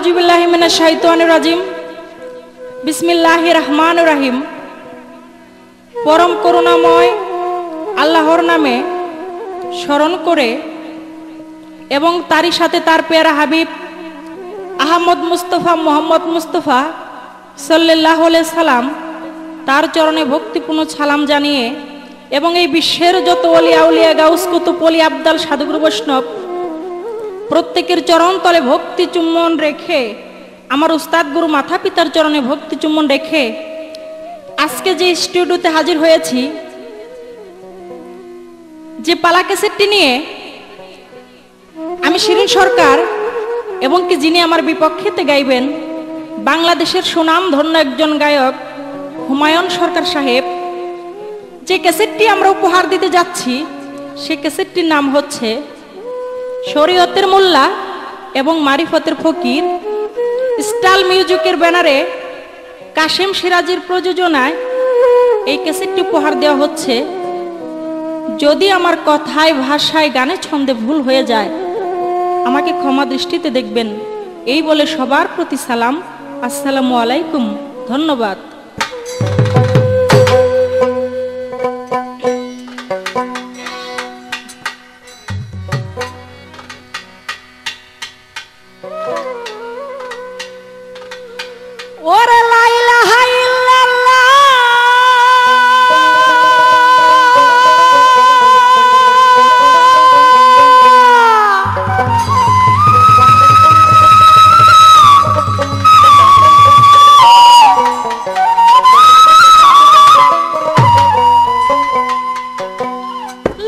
আউযুবিল্লাহি মিনাশ শাইতানির রাজিম। বিসমিল্লাহির রহমানির রহিম। পরম করুণাময় আল্লাহর নামে স্মরণ করে এবং তারই সাথে তার পেয়ারা হাবিব আহমদ মুস্তফা মোহাম্মদ মুস্তফা সাল্লাল্লাহু আলাইহি সাল্লাম তার চরণে ভক্তিপূর্ণ সালাম জানিয়ে এবং এই বিশ্বের যত ওলিয়া উলিয়া গাউস কুতুব ওলি আবদাল সাধুগুরু বৈষ্ণব প্রত্যেকের চরণ তলে ভক্তি চুম্বন রেখে আমার উস্তাদ গুরু মাথা পিতার চরণে ভক্তি চুম্বন রেখে আজকে যে স্টুডিওতে হাজির হয়েছি, যে পালা ক্যাসেটটি নিয়ে আমি শিরিন সরকার এবং কি যিনি আমার বিপক্ষেতে গাইবেন বাংলাদেশের সুনাম ধন্য একজন গায়ক হুমায়ুন সরকার সাহেব, যে ক্যাসেটটি আমরা উপহার দিতে যাচ্ছি সেই ক্যাসেটটির নাম হচ্ছে শরীয়তের মোল্লা এবং মারিফতের ফকির। স্টাইল মিউজিকের ব্যানারে কাশেম সিরাজির প্রযোজনায় এই ক্যাসেটটি উপহার দেওয়া হচ্ছে। যদি আমার কথায় ভাষায় গানে ছন্দে ভুল হয়ে যায় আমাকে ক্ষমা দৃষ্টিতে দেখবেন, এই বলে সবার প্রতি সালাম। আসসালামু আলাইকুম, ধন্যবাদ। ওরে লা ইলাহা ইল্লাল্লাহ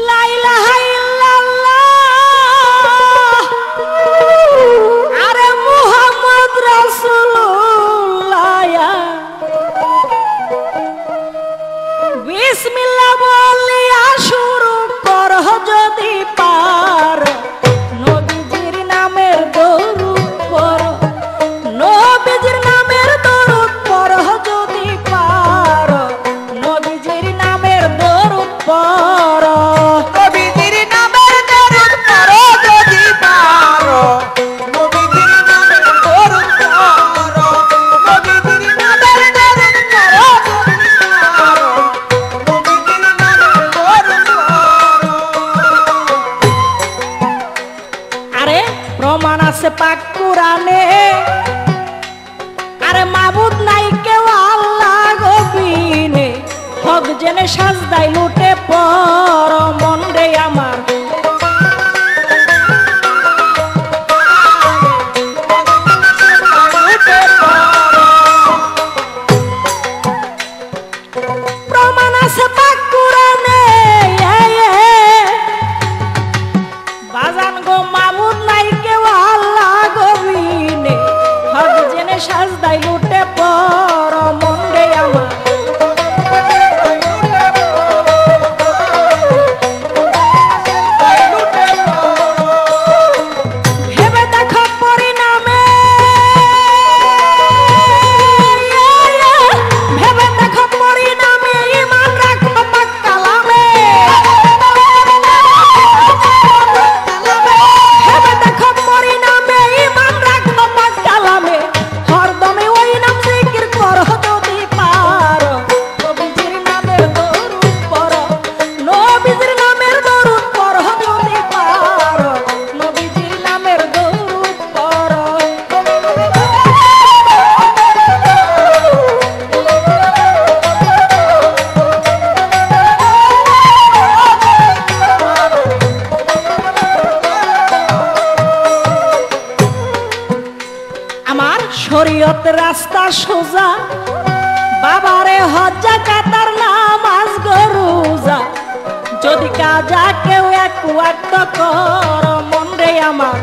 লা ইলাহা ইল্লাল্লাহ আরে মুহাম্মদ রাসূলুল্লাহ। বিসমিল্লাহ বলিয়া শুরু কর যদি পার, নবীজির নামের দরুদ পড়, নবীজির নামের দরুদ পড় যদি পার, নবীজির নামের দরুদ পড়, নবীজির নামের দরুদ পড়ো যদি পারো, নবীজির নামের দরুদ পড়ো, নবীজির নামের দরুদ পড়ো যদি পারো, নবীজির নামের দরুদ পড়ো। আরে প্রমাণ আছে পাক কুরআনে, আরে মাবুদ নাই কেউ আল্লাহ গবিনে, হক জেনে সাজদাই লুটে পড় মন রে আমার। প্রমাণ আছে পাক কুরআনে, বাজান গো মাবুদ নাই কেউ আল্লাহ গবিনে, হক জেনে সাজদাই লুটে পড় মন রে আমার। ভেবে দেখো পরিণামে, ভেবে দেখো পরিণামে, ঈমান রাখো পাক কালামে। ভেবে দেখো পরিণামে, ঈমান রাখো পাক কালামে, হরদমে ওই নাম জিকির করো যদি পারো, নবীজির নামের দরুদ পড়ো, নবীজির নামের দরুদ পড়ো যদি পারো, নবীজির নামের দরুদ পড়ো। আমার শরীয়ত রাস্তা সোজা, বাবারে হজ কাতার নামাজ গরুজা, যদি কাজা কেউ এক ওয়াক্ত কর মন রে আমার।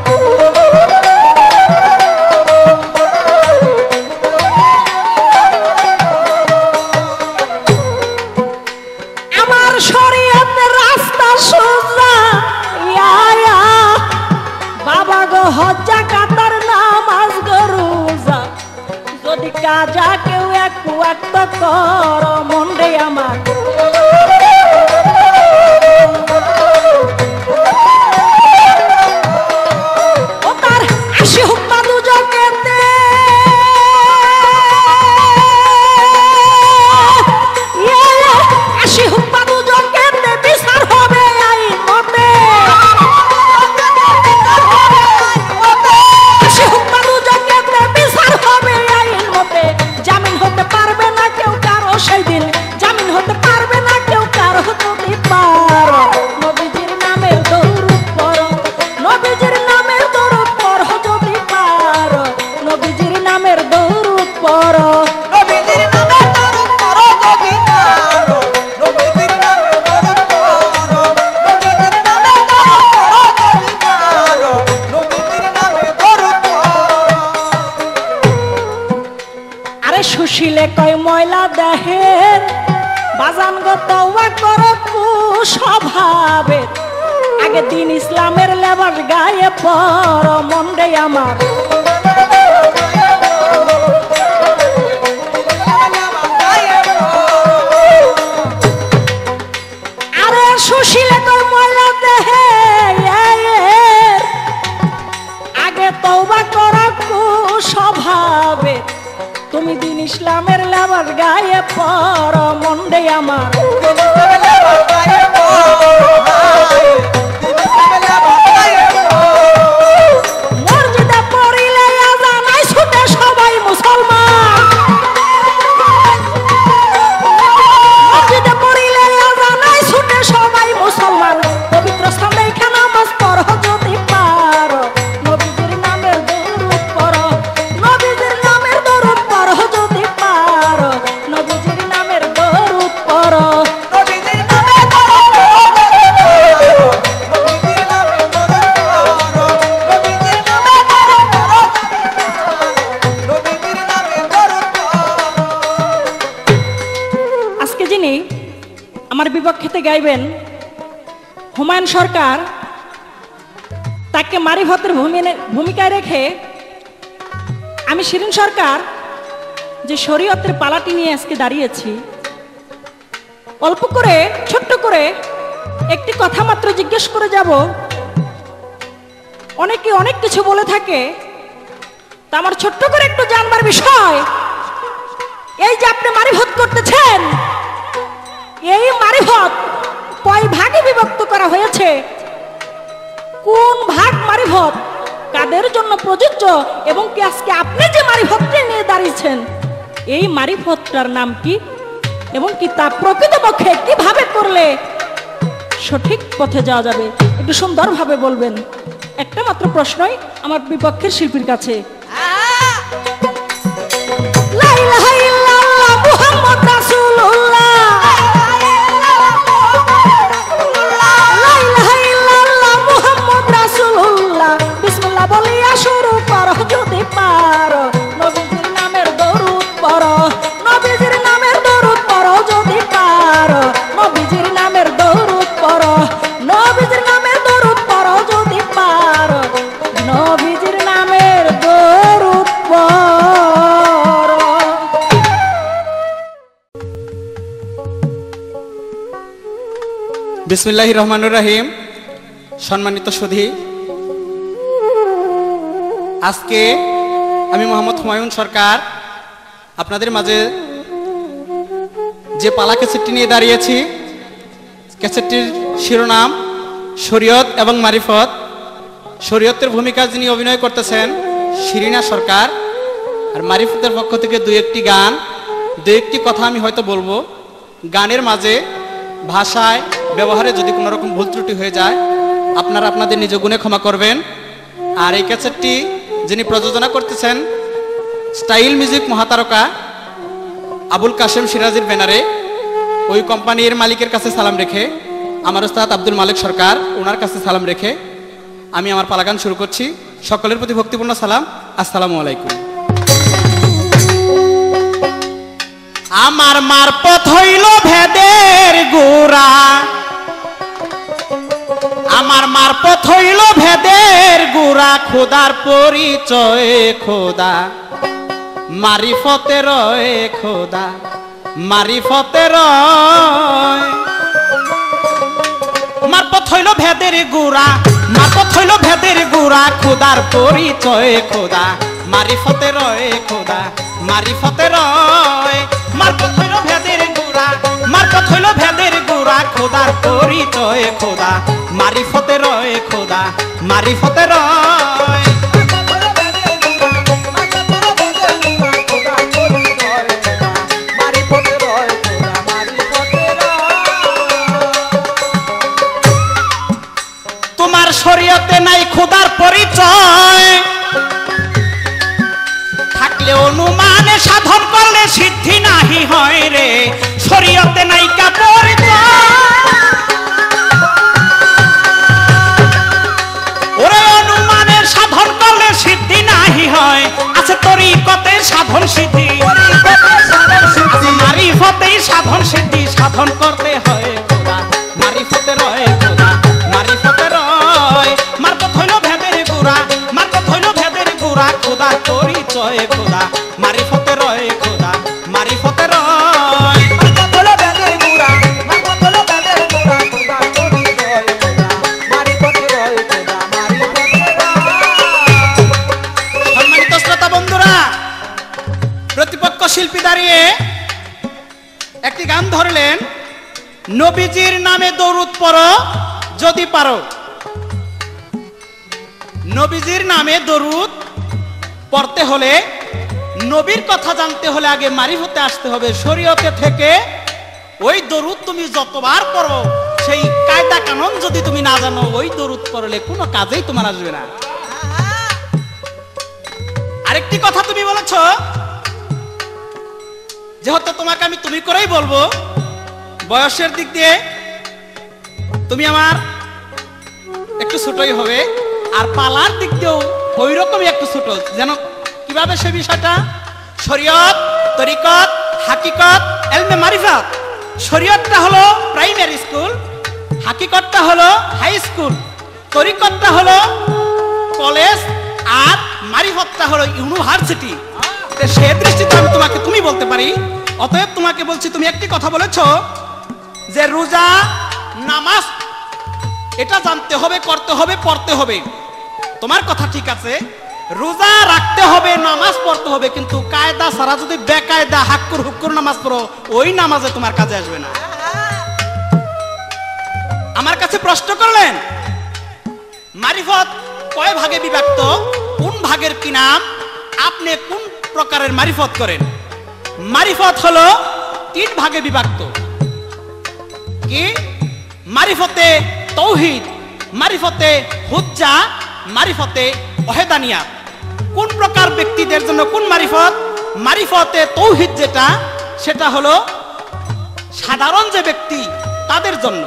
আমার শরীয়ত রাস্তা সোজা, ইয়া বাবা গো হজ কাতার নামাজ গরুজা, যদি কাজা কেউ এক ওয়াক্ত কর মন রে আমার। ও তার আসি হুম্মা দুজকেতে তওবা করো কুস্বভাবে, আগে দিন ইসলামের লেবাস গায়ে পরো মন্ডে আমার। আরে সুশীলে তোর ময়লা দেহে আগে তওবা করো কুস্বভাবে, তুমি দিন ইসলামের লেবাস গায়ে পরো মন্ডে আমার। মসজিদে পড়িলে আজানাই ছুটে সবাই মুসলমান, মসজিদে পড়িলে আজানাই ছুটে সবাই মুসলমান। পবিত্র স্থানে এখানে নামাজ পড়ো যদি পারো, নবীজির নামের দরুদ পড়ো, নবীজির নামের দরুদ পড়ো যদি পারো, নবীজির নামের দরুদ পড়ো। আজকে যিনি আমার বিপক্ষেতে গাইবেন হুমায়ুন সরকার, তাকে মারিফতের ভূমিকায় রেখে আমি শিরিন সরকার যে শরীয়তের পালাটি নিয়ে আজকে দাঁড়িয়েছি, অল্প করে ছোট্ট করে একটি কথা মাত্র জিজ্ঞেস করে যাব। অনেকে অনেক কিছু বলে থাকে, তা আমার ছোট্ট করে একটু জানবার বিষয়, এই যে আপনি মারিফত করতেছেন, এই মারিফত কয় ভাগে বিভক্ত করা হয়েছে, কোন ভাগ মারিফত কাদের জন্য প্রযোজ্য, এবং কি আজকে আপনি যে মারিফতটি নিয়ে দাঁড়িয়েছেন এই মারিফতটার নাম কি, এবং কি তা প্রকৃতপক্ষে কিভাবে করলে সঠিক পথে যাওয়া যাবে, একটু সুন্দরভাবে বলবেন। একটা মাত্র প্রশ্নই আমার বিপক্ষের শিল্পীর কাছে। লা ইলাহা ইল্লাল্লাহ মুহাম্মদ রাসূলুল্লাহ, লা ইলাহা ইল্লাল্লাহ মুহাম্মদ রাসূলুল্লাহ, বিসমিল্লাহ বলিয়া শুরু করো যদি পারো, নবীজির নামের দরুদ পড়ো, নবীজির নামের দরুদ পড়ো যদি পারো, নবীজির নামের দরুদ পড়ো, নবীজির নামের দরুদ পড়ো যদি পারো, নবীজির নামের দরুদ পড়ো। বিসমিল্লাহির রহমানির রহিম। সম্মানিত সুধী, আজকে আমি মোহাম্মদ হুমায়ুন সরকার আপনাদের মাঝে যে পালা ক্যাসেটটি নিয়ে দাঁড়িয়েছি, ক্যাসেটটির শিরোনাম শরীয়ত এবং মারিফত। শরীয়তের ভূমিকা যিনি অভিনয় করতেছেন শিরিনা সরকার, আর মারিফতের পক্ষ থেকে দুই একটি গান, দুই একটি কথা আমি হয়তো বলবো। গানের মাঝে ভাষায় ব্যবহারে যদি কোনো রকম ভুল ত্রুটি হয়ে যায় আপনারা আপনাদের নিজ গুণে ক্ষমা করবেন। আর এই ক্যাসেটটি যিনি প্রযোজনা করতেছেন স্টাইল মিউজিক মহাতারকা আবুল কাশেম সিরাজির ব্যানারে, ওই কোম্পানির মালিকের কাছে সালাম রেখে, আমার ওস্তাদ আব্দুল মালিক সরকার ওনার কাছে সালাম রেখে আমি আমার পালাগান শুরু করছি। সকলের প্রতি ভক্তিপূর্ণ সালাম, আসসালামু আলাইকুম। আমার মারপথ হইল ভেদের গোড়া, আমার মারপথ হইল ভেদের গোড়া, খোদার পরিচয় খোদা, মারিফতের খোদা, মারিফতের মারপথ হইল ভেদের গোড়া, মারপথ হইল ভেদের গোড়া, খোদার পরিচয় খোদা, মারিফতের খোদা, মারিফতের মারপথ হইল ভেদের গোড়া, মারপথ হইল ভেদের গোড়া, খোদার পরিচয় খোদা, মারিফতের খোদা, মারিফতের তোমার শরীয়তে নাই খোদার পরিচয়, থাকলে অনুমানে সাধন করলে সিদ্ধি নাহি হয় রে, শরীয়তে নাই কা পরিচয়, ওরে অনুমানের সাধন করলে সিদ্ধি নাহি হয়, আছে তরিকতে সাধন সিদ্ধি, মারিফতেই সাধন সিদ্ধি, সাধন করতে রয় খোদা মারিফতে রয় খোদা মারিফতে রয় মারফত হইল ভেদের গুড়া মারফত হইল ভেদের গুড়া খোদা পরিচয় খোদা মারিফতে রয় খোদা মারিফতে রয় বলো বেদের গুড়া বলো বেদের গুড়া খোদা তোরি রয় খোদা মারিফতে রয় খোদা মারিফতে রয়। সম্মানিত শ্রোতা বন্ধুরা, প্রতিপক্ষ শিল্পী দাঁড়িয়ে একটি গান ধরলেন, নবীজির নামে দরুদ পড়ো যদি পারো। নবীজির নামে দরুদ পড়তে হলে, নবীর কথা জানতে হলে আগে মারিফতে আসতে হবে। শরীয়তে থেকে ওই দরুদ তুমি যতবার পড়ো, সেই কায়দা কানুন যদি তুমি না জানো, ওই দরুদ পড়লে কোনো কাজেই তোমার আসবে না। আরেকটি কথা তুমি বলেছ, যেহেতু তোমাকে আমি তুমি করেই বলবো, বয়সের দিক দিয়ে তুমি আমার একটু ছোটই হবে, আর পালার দিক দিয়েও ওই রকমই একটু ছোট। যেন কিভাবে সে বিষয়টা, শরীয়ত, তরিকত, হাকিকত, এলমে মারিফাত। শরীয়তটা হলো প্রাইমারি স্কুল, হাকিকতটা হলো হাই স্কুল, তরিকতটা হলো কলেজ, আর মারিফতটা হলো ইউনিভার্সিটি। সে দৃষ্টিতে আমি তোমাকে তুমি বলতে পারি। অতএব তোমাকে বলছি, তুমি একটি কথা বলেছো যে রোজা, নামাজ এটা জানতে হবে, করতে হবে, পড়তে হবে। তোমার কথা ঠিক আছে, রোজা রাখতে হবে, নামাজ পড়তে হবে, কিন্তু কায়দা ছাড়া যদি বেকায়দা হাক্কুর হুক্কুর নামাজ পড়ো, ওই নামাজে তোমার কাজে আসবে না। আমার কাছে প্রশ্ন করলেন, মারিফত কয় ভাগে বিভক্ত, কোন ভাগের কি নাম, আপনি কোন প্রকারের মারিফত করেন? মারিফত হলো 3 ভাগে বিভক্ত। কি? মারিফতে তৌহিদ, মারিফতে হুজ্জা, মারিফতে ওয়াহদানিয়াত। কোন প্রকার ব্যক্তিদের জন্য কোন মারিফত? মারিফতে তৌহিদ যেটা, সেটা হলো সাধারণ যে ব্যক্তি তাদের জন্য।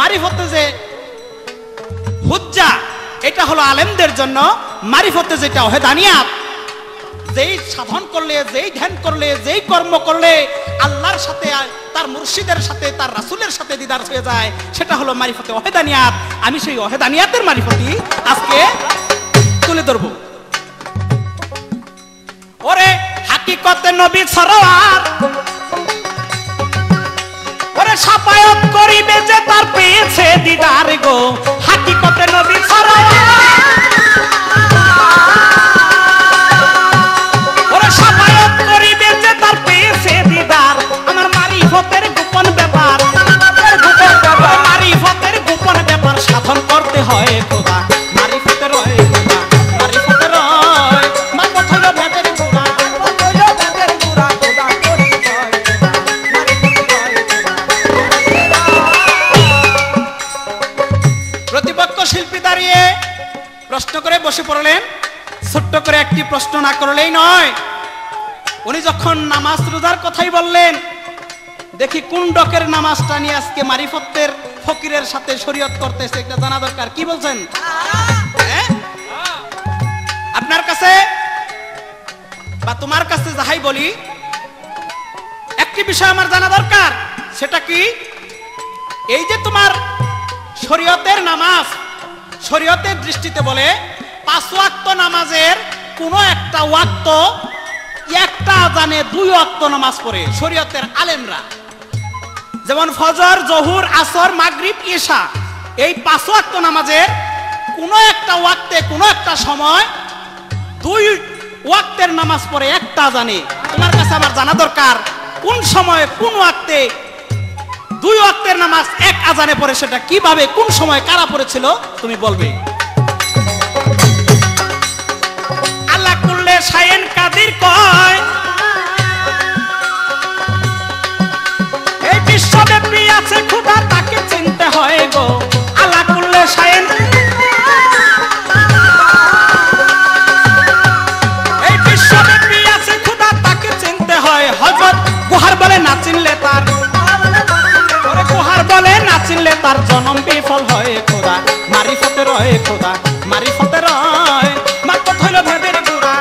মারিফতে যে হুজ্জা, এটা হলো আলেমদের জন্য। মারিফতে যেটা ওয়াহদানিয়াত, যেই সাধন করলে, যেই ধ্যান করলে, যেই কর্ম করলে আল্লাহর সাথে, তার মুর্শিদের সাথে, তার রাসূলের সাথে দিদার হয়ে যায়, সেটা হলো মারিফতে ওয়াহদানিয়াত। আমি সেই ওয়াহদানিয়াতের মারিফতই আজকে তুলে ধরব। ওরে হাকিকতে নবী সরওয়ার, ওরে সাফায়াত করিবে যে তার পেয়েছে দিদার গো। হাকিকতে নবী সরওয়ার, সাফায়াত করিবে যে তার পেয়েছে দিদার। আমার মারিফতের গোপন ব্যাপার, মারিফতের গোপন ব্যাপার সাধন করতে হয় খোদা মারিফতে রয় খোদা মারিফতে রয়। মারফত হইল ভেদের গুড়া, বলো বেদের গুড়া খোদা তোরি রয় খোদা মারিফতে রয় খোদা। প্রতিপক্ষ শিল্পী দাঁড়িয়ে প্রশ্ন করে বসে পড়লেন। ছোট্ট করে একটি প্রশ্ন না করলেই নয়, উনি যখন নামাজ রোজার কথাই বললেন, দেখি কোন ডকের নামাজটা নিয়ে আজকে মারিফতের ফকিরের সাথে শরীয়ত করতেছে, এটা জানা দরকার। কি বলছেন? আপনার কাছে বা তোমার কাছে যাহাই বলি, একটি বিষয় আমার জানা দরকার। সেটা কি? এই যে তোমার শরীয়তের নামাজ, শরীয়তের দৃষ্টিতে বলে 5 ওয়াক্ত নামাজের কোন একটা ওয়াক্ত, একটা আযানে 2 ওয়াক্ত নামাজ পড়ে শরীয়তের আলেমরা। যেমন ফজর, জোহর, আসর, মাগরিব, ইশা, এই 5 ওয়াক্ত নামাজের কোন একটা ওয়াক্তে, কোন একটা সময় 2 ওয়াক্তের নামাজ পড়ে একটা আযানে। তোমার কাছে আমার জানা দরকার, কোন সময় কোন ওয়াক্তে 2 ওয়াক্তের নামাজ এক আযানে পড়ে, সেটা কিভাবে, কোন সময়, কারা পড়েছিল, তুমি বলবে। আল্লাহ কুল্লে শাইন কাদির কয়, এই বিশ্বব্যাপী আছে খোদা, তাকে চিনতে হয় গো। আল্লাহ কুল্লে শাইন, এই বিশ্বব্যাপী আছে খোদা, তাকে চিনতে হয়। হযরত গুহার বলে না চিনলে তার, গুহার বলে না চিনলে তার জন্ম বিফল হয় খোদা মারিফতে রয় খোদা মারিফতে রয়। মারফত হইল ভেদের গুড়া,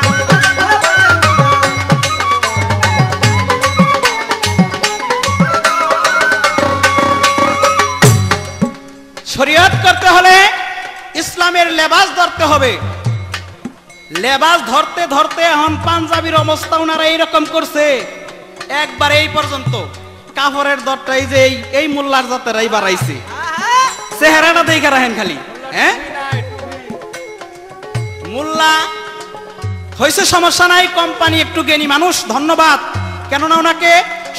শরীয়ত করতে হলে ইসলামের লেবাস ধরতে হবে। লেবাস ধরতে ধরতে এখন পাঞ্জাবির অবস্থা ওনারা এইরকম করছে, একবার এই পর্যন্ত কাপড়ের দরটাই যে এই মোল্লার জাতেরাই বাড়াইছে, চেহারাটা দেখে রাখেন খালি। হ্যাঁ, মোল্লা হয়েছে সমস্যা নাই, কোম্পানি একটু জ্ঞানী মানুষ, ধন্যবাদ। কেননা ওনাকে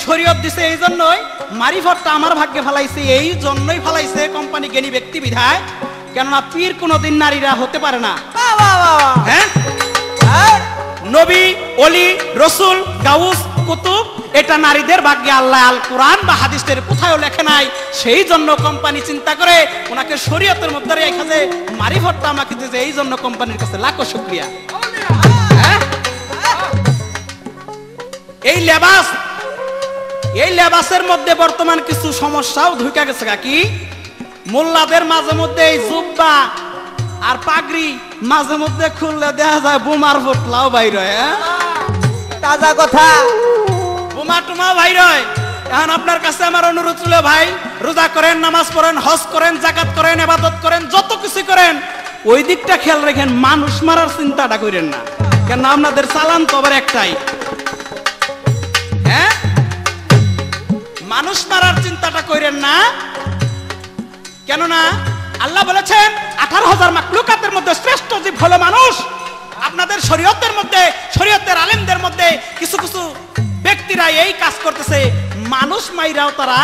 শরীয়ত দিছে, এই জন্যই মারিফতটা আমার ভাগ্যে ফেলাইছে, এই জন্যই ফেলাইছে কোম্পানি জ্ঞানী ব্যক্তি বিধায়। কেননা পীর কোনোদিন নারীরা হতে পারে না। হ্যাঁ, নবী, অলি, রসুল, গাউস, কুতুব এটা নারীদের ভাগ্যে আল্লাহ আল কোরআন বা হাদিসের কোথাও লেখে নাই। সেই জন্য কোম্পানি চিন্তা করে ওনাকে শরীয়তের মধ্যে রেখে যে মারিফতটা আমাকে দিয়েছে, এই জন্য কোম্পানির কাছে লাখো শুকরিয়া। এই লেবাসের মধ্যে বর্তমান কিছু সমস্যাও ঢুকে গেছে। কি মোল্লাদের মাঝে মধ্যে এই জুব্বা আর পাগড়ি মাঝে মধ্যে খুললে দেখা যায় বোমার ফোটলাও বাইর হয়। তাজা কথা, বোমা টুমা বাইর হয়। এখন আপনার কাছে আমার অনুরোধ ছিল, ভাই রোজা করেন, নামাজ পড়েন, হজ করেন, যাকাত করেন, ইবাদত করেন, যত কিছু করেন, ওই দিকটা খেয়াল রাখেন, মানুষ মারার চিন্তাটা করেন না। কেন আপনাদের চালান তো আবার একটাই। হ্যাঁ, মানুষ মারার চিন্তাটা করেন না। কেননা আল্লাহ বলেছেন 18,000 মাখলুকাতের মধ্যে শ্রেষ্ঠ জীব হলো মানুষ। আপনাদের শরীয়তের মধ্যে, শরীয়তের আলেমদের মধ্যে কিছু কিছু ব্যক্তিরা এই কাজ করতেছে, মানুষ মাইরাও তারা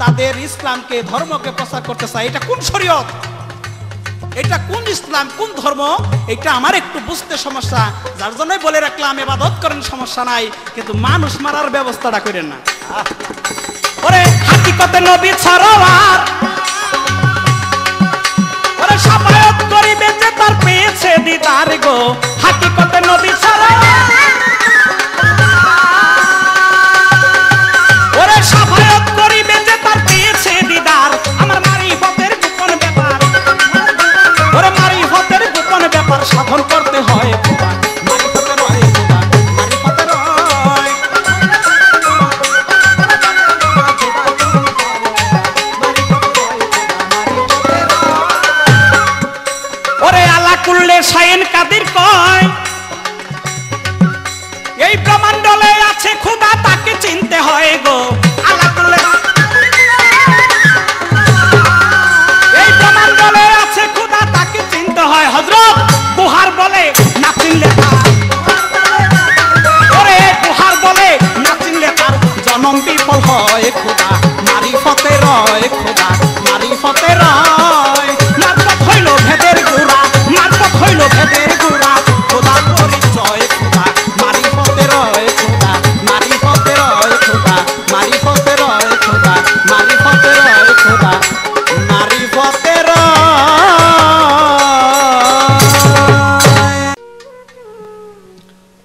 তাদের ইসলামকে, ধর্মকে প্রচার করতে চায়। এটা কোন শরীয়ত, এটা কোন ইসলাম, কোন ধর্ম, এটা আমার একটু বুঝতে সমস্যা। যার জন্যই বলে রাখলাম, ইবাদত করেন সমস্যা নাই, কিন্তু মানুষ মারার ব্যবস্থাটা করেন না। ওরে হাকিকতে নবী ছাড়াওয়ার, ওরে শাফায়াত করিবে যে তার পেয়েছে দিদার গো, হাকিকতে নবী ছাড়াওয়ার, ওরে শাফায়াত করিবে যে তার পেয়েছে দিদার। আমার মারিফতের গোপন ব্যাপার, ওরে মারিফতের গোপন ব্যাপার সাধন করতে হয় খোদা, মারিফতের হয় খোদা, মারিফতের হয়। ওরে আলা কুল্লে শাইন কাদির কয়, এই ব্রহ্মাণ্ডলে আছে খোদা, তাকে চিনতে হয় গো। আলা কুল্লে, এই ব্রহ্মাণ্ডলে আছে খোদা, তাকে চিনতে হয়। হযরত বুহার বলে না চিনলে তার, ওরে বুহার বলে না চিনলে তার জনম বিফল হয় খোদা, মারিফতের হয় খোদা, মারিফতের হয়। মারফত হইল ভেদের গুড়া, মারফত হইল ভেদের গুড়া, খোদা পরিচয় খোদা, মারিফতের হয় খোদা, মারিফতের হয় খোদা, মারিফতের হয় খোদা, মারিফতের হয় খোদা, মারিফতের হয়।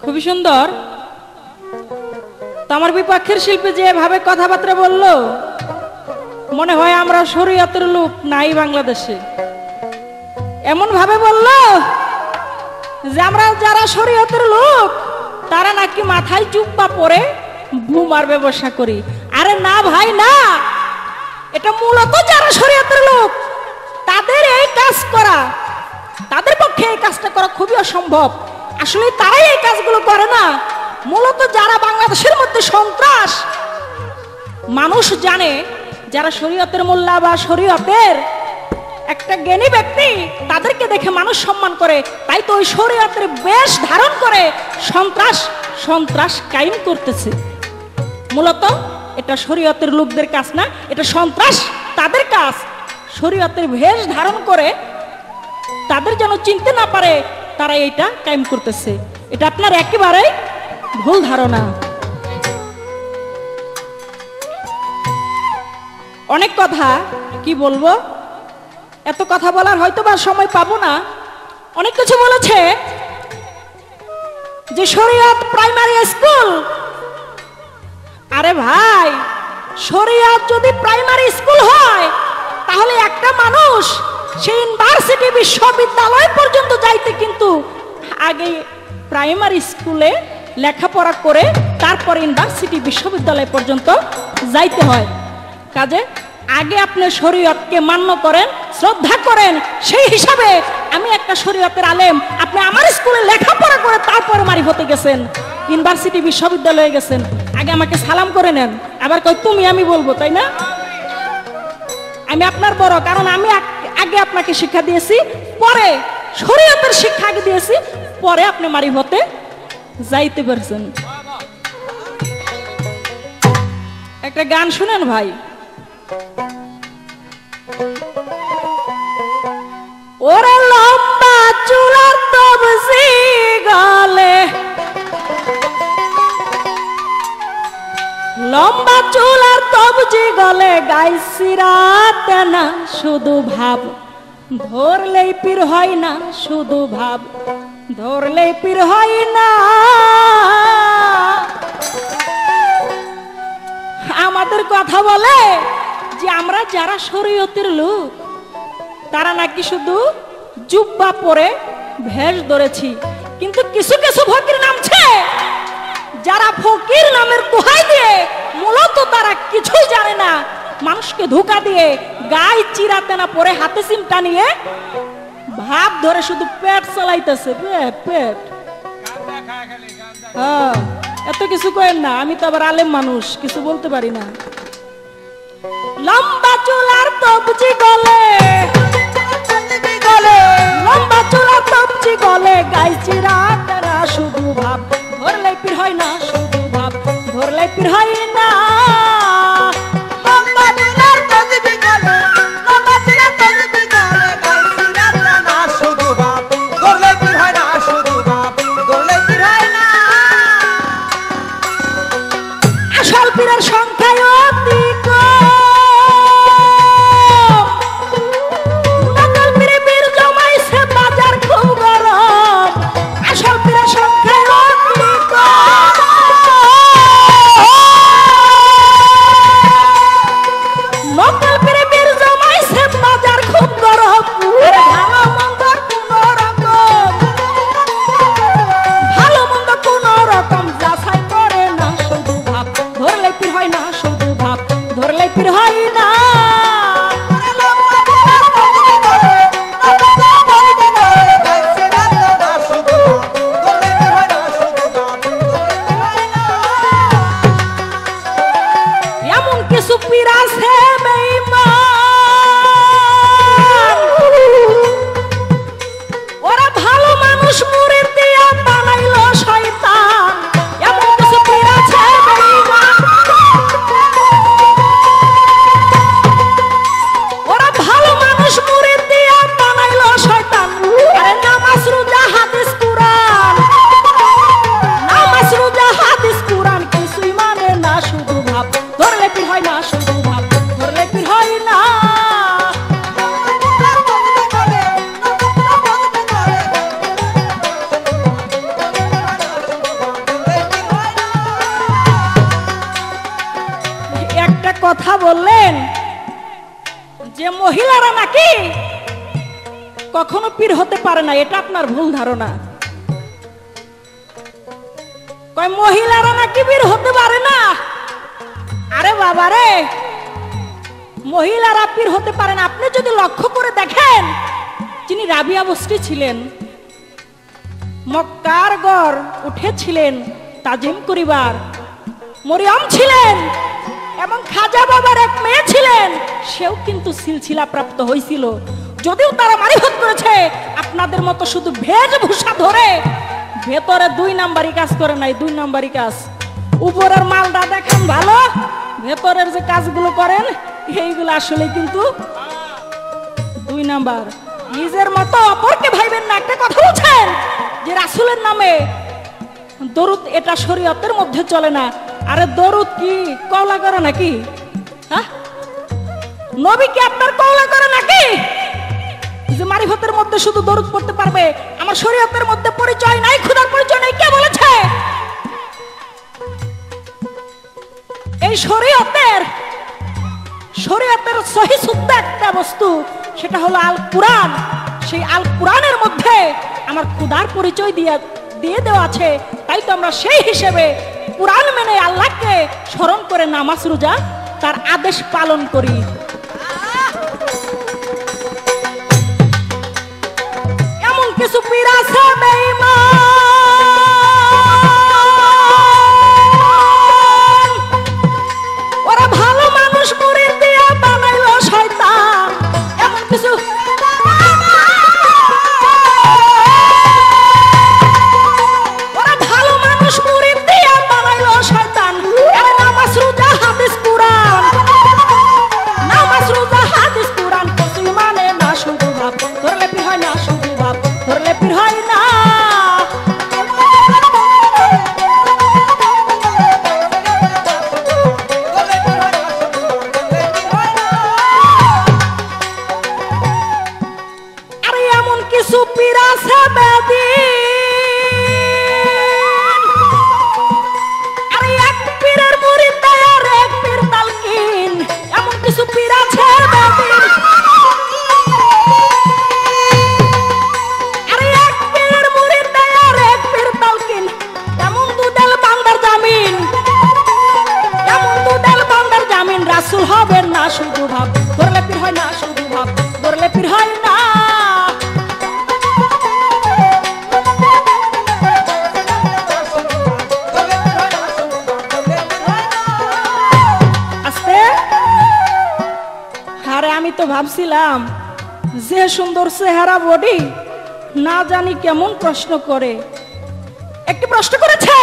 খুবই সুন্দর। তো আমার বিপক্ষের শিল্পী যেভাবে কথাবার্তা বললো, মনে হয় আমরা শরীয়তের লোক নাই বাংলাদেশে। এমন ভাবে বললো যে আমরা যারা শরীয়তের লোক তারা নাকি মাথায় জুব্বা পরে বোমার ব্যবসা করি। আরে না ভাই না, এটা মূলত যারা শরীয়তের লোক তাদের এই কাজ করা, তাদের পক্ষে এই কাজটা করা খুবই অসম্ভব। আসলে তারাই এই কাজগুলো করে না। মূলত যারা বাংলাদেশের মধ্যে সন্ত্রাস, মানুষ জানে যারা শরীয়তের মোল্লা বা শরীয়তের একটা জ্ঞানী ব্যক্তি, তাদেরকে দেখে মানুষ সম্মান করে। তাই তো ওই শরীয়তের বেশ ধারণ করে সন্ত্রাস সন্ত্রাস কায়েম করতেছে। মূলত এটা শরীয়তের লোকদের কাজ না, এটা সন্ত্রাস তাদের কাজ। শরীয়তের বেশ ধারণ করে তাদের যেন চিনতে না পারে, তারা এইটা কায়েম করতেছে। এটা আপনার একেবারেই ভুল ধারণা। অনেক কথা কি বলবো, এত কথা বলার হয়তো বা সময় পাবো না। অনেক কিছু বলেছে যে শরীয়ত প্রাইমারি স্কুল। আরে ভাই, শরীয়ত যদি প্রাইমারি স্কুল হয় তাহলে একটা মানুষ সেই ইউনিভার্সিটি বিশ্ববিদ্যালয় পর্যন্ত যাইতে কিন্তু আগে প্রাইমারি স্কুলে লেখাপড়া করে তারপর ইউনিভার্সিটি বিশ্ববিদ্যালয় পর্যন্ত যাইতে হয়। কাজে আগে আপনি শরীয়তকে মান্য করেন, শ্রদ্ধা করেন, সেই হিসাবে আমি একটা শরীয়তের আলেম, আপনি আমার স্কুলে লেখাপড়া করে তারপরে মারিফতে গেছেন, ইউনিভার্সিটি বিশ্ববিদ্যালয়ে গেছেন, আগে আমাকে সালাম করে নেন, আবার কই তুমি আমি বলবো, তাই না? আমি আপনার বড়, কারণ আমি আগে আপনাকে শিক্ষা দিয়েছি, পরে শরীয়তের শিক্ষা আগে দিয়েছি, পরে আপনি মারিফতে যাইতে পারছেন। একটা গান শুনেন ভাই। ওরে লম্বা চুলার তবজি গলে, লম্বা চুলার তবজি গলে, গাইছি রাতে না শুধু ভাব, ধরলেই পীর হয় না শুধু ভাব, ধরলেই পীর হয় না। আমাদের কথা বলে যে আমরা যারা শরীয়তের লোক তারা নাকি শুধু জুব্বা পরে ভেষ ধরেছি, কিন্তু কিছু কিছু ফকির নামছে যারা ফকির নামের দোহাই দিয়ে মূলত তারা কিছুই জানে না, মানুষকে ধোঁকা দিয়ে গায়ে চিরাতে না পরে হাতে চিমটা নিয়ে ভাব ধরে শুধু পেট চালাইতেছে, পেট। হ্যাঁ, এত কিছু করেন না, আমি তো আবার আলেম মানুষ, কিছু বলতে পারি না। লম্বা চুলার তবজি গলে, লম্বা চুলার তবজি গলে, গাইছি রাতে না শুধু ভাব, ধরলে পীর হয় না শুধু ভাব, ধরলে পীর হয় না। লম্বা চুলার তবজি গলে, লম্বা চুলার তবজি গলে, গাইছি রাতে না শুধু ভাব, ধরলে পীর হয় না শুধু ভাব, ধরলে পীর হয় না। আসল পীরের সংখ্যায় অতি কম, নকল পীরে পীর জমাইছে বাজার খুব গরম, আসল পীরের সংখ্যায় অতি কম, নকল পীরে পীর জমাইছে বাজার খুব গরম। ভালো মন্দ কোন রকম, ভালো মন্দ কোন রকম যাচাই করে না শুধু ভাব, ধরলে পীর হয় না শুধু ভাব, ধরলে পীর হয় না। লম্বা চুলার তবজি গলে, লম্বা চুলার তবজি গলে, গাইছি রাতে না শুধু ভাব, ধরলে পীর হয় না শুধু ভাব, ধরলে পীর হয় না। এমন কিছু পীর আছে বেঈমান, ওরা ভালো মানুষ মুরিদ দিয়া বানাইলো শয়তান, এমন কিছু পীর আছে বেঈমান, ওরা ভালো মানুষ মুরিদ দিয়া বানাইলো শয়তান। আরে নামাজ রোজা হাদিস কুরআন, নামাজ রোজা হাদিস কুরআন কিছুই মানে না শুধু ভাব, ধরলে পীর হয় না শুধু ভাব, ধরলে পীর হয় না। একটা কথা বললেন যে মহিলারা নাকি কখনো পীর হতে পারে না, এটা আপনার ভুল ধারণা। কয় মহিলারা নাকি পীর হতে পারে না, আরে বাবা রে, মহিলারা পীর হতে পারে না। আপনি যদি লক্ষ্য করে দেখেন, যিনি রাবিয়া বস্তি ছিলেন, মক্কার গড় উঠেছিলেন তাজিম করিবার, মরিয়ম ছিলেন এবং খাজা বাবার এক মেয়ে ছিলেন, সেও কিন্তু সিলসিলা প্রাপ্ত হয়েছিল। যদিও তারা মারিফত করেছে, আপনাদের মতো শুধু ভেষভূষা ধরে ভেতরে 2 নাম্বারি কাজ করে নাই, 2 নাম্বারি কাজ। উপরের মালটা দেখেন ভালো, ভেতরের যে কাজগুলো করেন এইগুলো আসলে কিন্তু 2 নাম্বার। নিজের মতো অপরকে ভাইবেন না। একটা কথা বলছেন যে রাসূলের নামে দরুদ, এটা শরীয়তের মধ্যে চলে না। আরে দরুদ কি কওলা করে নাকি? হ্যাঁ, নবী কি আপনার কওলা করে নাকি যে মারিফতের মধ্যে শুধু দরুদ পড়তে পারবে? আমার শরীয়তের মধ্যে পরিচয় নাই, খোদার পরিচয় নাই, কে বলেছে? এই শরীয়তের সহি শুদ্ধ একটা বস্তু, সেটা হলো আল কুরআন। সেই আল কুরআনের মধ্যে আমার খোদার পরিচয় দিয়ে দেওয়া আছে। তাই তো আমরা সেই হিসেবে কুরআন মেনে আল্লাহকে স্মরণ করে নামাজ রোজা তার আদেশ পালন করি। ভাব ধরলে পীর হয় না শুধু ভাব ধরলে পীর হয় না। আস্তে আরে আমি তো ভাবছিলাম যে সুন্দর চেহারা বডি না জানি কেমন প্রশ্ন করে, একটি প্রশ্ন করেছে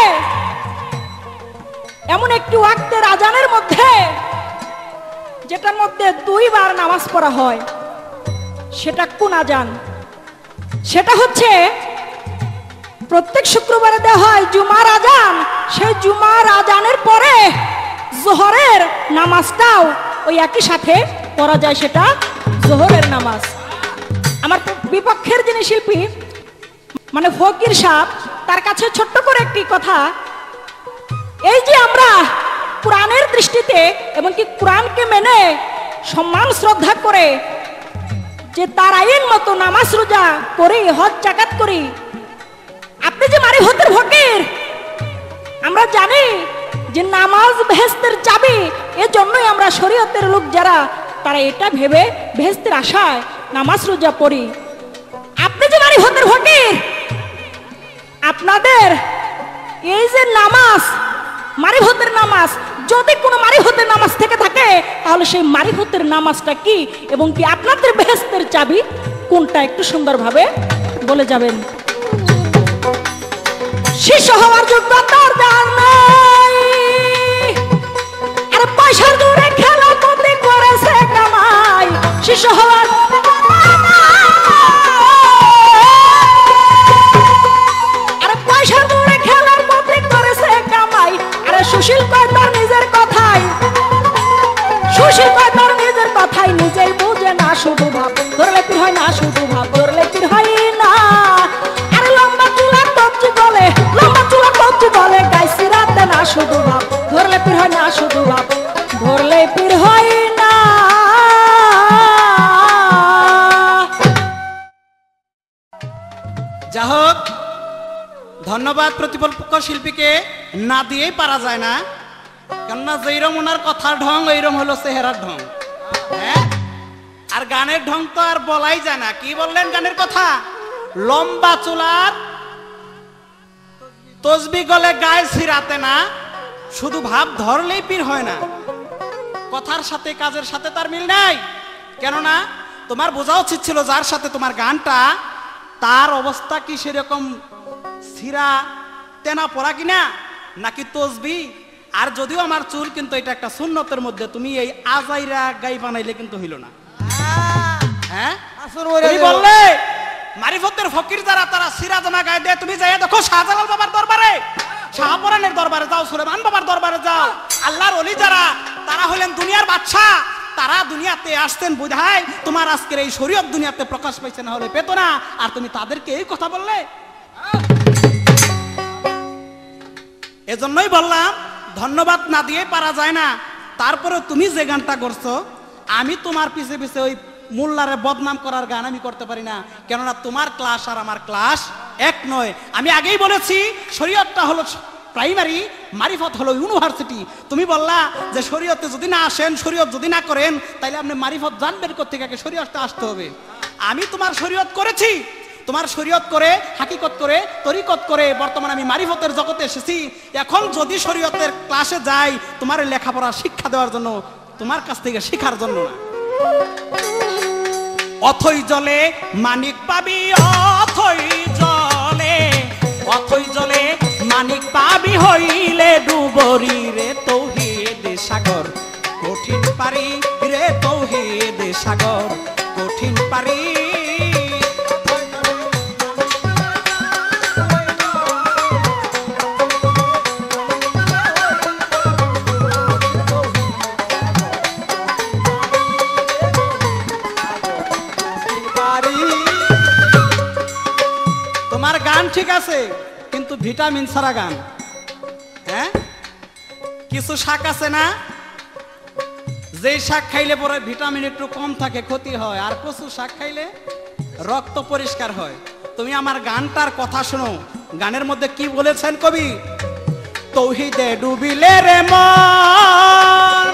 এমন একটি ওয়াক্তের আজানের মধ্যে যেটার মধ্যে 2 বার নামাজ পড়া হয়, সেটা কোন আজান? সেটা হচ্ছে প্রত্যেক শুক্রবারে দেওয়া হয় জুমার আজান, সেই জুমার আজানের পরে জোহরের নামাজটাও ওই একই সাথে পড়া যায়, সেটা জোহরের নামাজ। আমার বিপক্ষের যিনি শিল্পী মানে ফকির সাহেব, তার কাছে ছোট্ট করে একটি কথা, এই যে আমরা কোরআনের দৃষ্টিতে এবং কি কোরআনকে মেনে সম্মান শ্রদ্ধা করে যে তার আইন মতো নামাজ রোজা করি, হজ জাকাত করি, আপনি যে মারিফতের ফকির, আমরা জানি যে নামাজ বেহেশতের চাবি, এজন্যই আমরা শরীয়তের লোক যারা তারা এটা ভেবে বেহেশতের আশায় নামাজ রোজা পড়ি। আপনি যে মারিফতের ফকির, আপনাদের এই যে নামাজ মারিফতের নামাজ, যদি কোনো মারিফতের নামাজ থেকে থাকে তাহলে সেই মারিফতের নামাজটা কি এবং কি আপনাদের বেহেশতের চাবি কোনটা একটু সুন্দরভাবে বলে যাবেন। শিশু হওয়ার যোগ্যতা যার নাই, আর পয়সার দূরে খেলা করতে করেছে কামাই। শিশু হওয়ার আর পয়সার দূরে খেলার করতে করেছে কামাই। আরে সুশীল কয় তার নিজের কথাই, সুশীল কয় তার নিজের কথাই নিজেই বুঝে না, শুধু ভাব ধরলে পীর হয় না শুধু ভাব ধরলে পীর হয় না। আর লম্বা চুলা টপচি বলে, লম্বা চুলা টপচি বলে গাইছি রাতে না শুধু ভাব ধরলে পীর হয় না শুধু ভাব ধরলে পীর হয় না। যা হোক, ধন্যবাদ প্রতিপক্ষ শিল্পীকে, না দিয়েই পারা যায় না, কেননা যেইরম ওনার কথার ঢং ওইরম হলো চেহারার ঢং। হ্যাঁ, আর গানের ঢং তো আর বলাই যায় না। কি বললেন গানের কথা? লম্বা চুলার তসবি গলে গায়ে ছিড়াতে না শুধু ভাব ধরলেই পীর হয় না। কথার সাথে কাজের সাথে তার মিল নাই। কেননা তোমার বোঝা উচিত ছিল যার সাথে তোমার গানটা, তার অবস্থা কি সেরকম ছিড়া তেনা পড়া কিনা নাকি তসবি। আর যদিও আমার চুল, কিন্তু এটা একটা সুন্নতের মধ্যে, তুমি এই আজাইরা গাই বানাইলে কিন্তু হইল না। হ্যাঁ, তুমি বললে মারিফতের ফকির যারা তারা সিরা জামা গায়ে দেয়, তুমি যাই দেখো শাহজালাল বাবার দরবারে, শাহপরানের দরবারে যাও, সুলেমান বাবার দরবারে যাও। আল্লাহর ওলি যারা তারা হলেন দুনিয়ার বাদশাহ, তারা দুনিয়াতে আসতেন বুঝায় তোমার আজকের এই শরীয়ত দুনিয়াতে প্রকাশ পাইছে, না হলে পেত না। আর তুমি তাদেরকে এই কথা বললে। এজন্যই বললাম ধন্যবাদ না দিয়ে পারা যায় না। তারপরে তুমি যে গানটা করছো, আমি তোমার পিছে পিছে ওই মোল্লারে বদনাম করার গান আমি করতে পারি না, কেননা তোমার ক্লাস আর আমার ক্লাস এক নয়। আমি আগেই বলেছি শরীয়তটা হলো প্রাইমারি, মারিফত হলো ইউনিভার্সিটি। তুমি বললা যে শরীয়তে যদি না আসেন, শরীয়ত যদি না করেন, তাইলে আপনি মারিফত জানবেন কোত্থেকে, আগে শরীয়তটা আসতে হবে। আমি তোমার শরীয়ত করেছি, তোমার শরীয়ত করে, হাকিকত করে, তরিকত করে বর্তমানে আমি মারিফতের জগতে এসেছি। এখন যদি শরীয়তের ক্লাসে যাই তোমার লেখাপড়া শিক্ষা দেওয়ার জন্য, তোমার কাছ থেকে শেখার জন্য না। অথই জলে মানিক পাবি, অথই জলে, অথই জলে মানিক পাবি হইলে ডুবরি রে তৌহিদ সাগর, কঠিন পারি রে তৌহিদ সাগর, কঠিন পারি। তোমার গান ঠিক আছে, কিন্তু ভিটামিন ছাড়া গান। হ্যাঁ, কিছু শাক আছে না, যে শাক খাইলে পরে ভিটামিন একটু কম থাকে, ক্ষতি হয়, আর কচু শাক খাইলে রক্ত পরিষ্কার হয়। তুমি আমার গানটার কথা শোনো, গানের মধ্যে কি বলেছেন কবি? তৌহিদে ডুবিলে রে মন,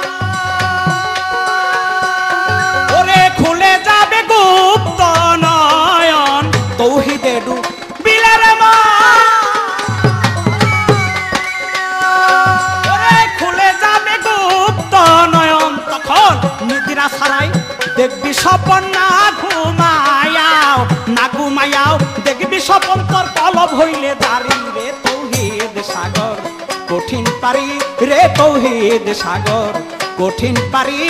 দেখবি স্বপন না ঘুমায়াও, না ঘুমায়াও দেখবি স্বপন তোর কলব হইলে দাঁড়ি রে তৌহিদ সাগর কঠিন পারি রে তৌহিদ সাগর কঠিন পারি।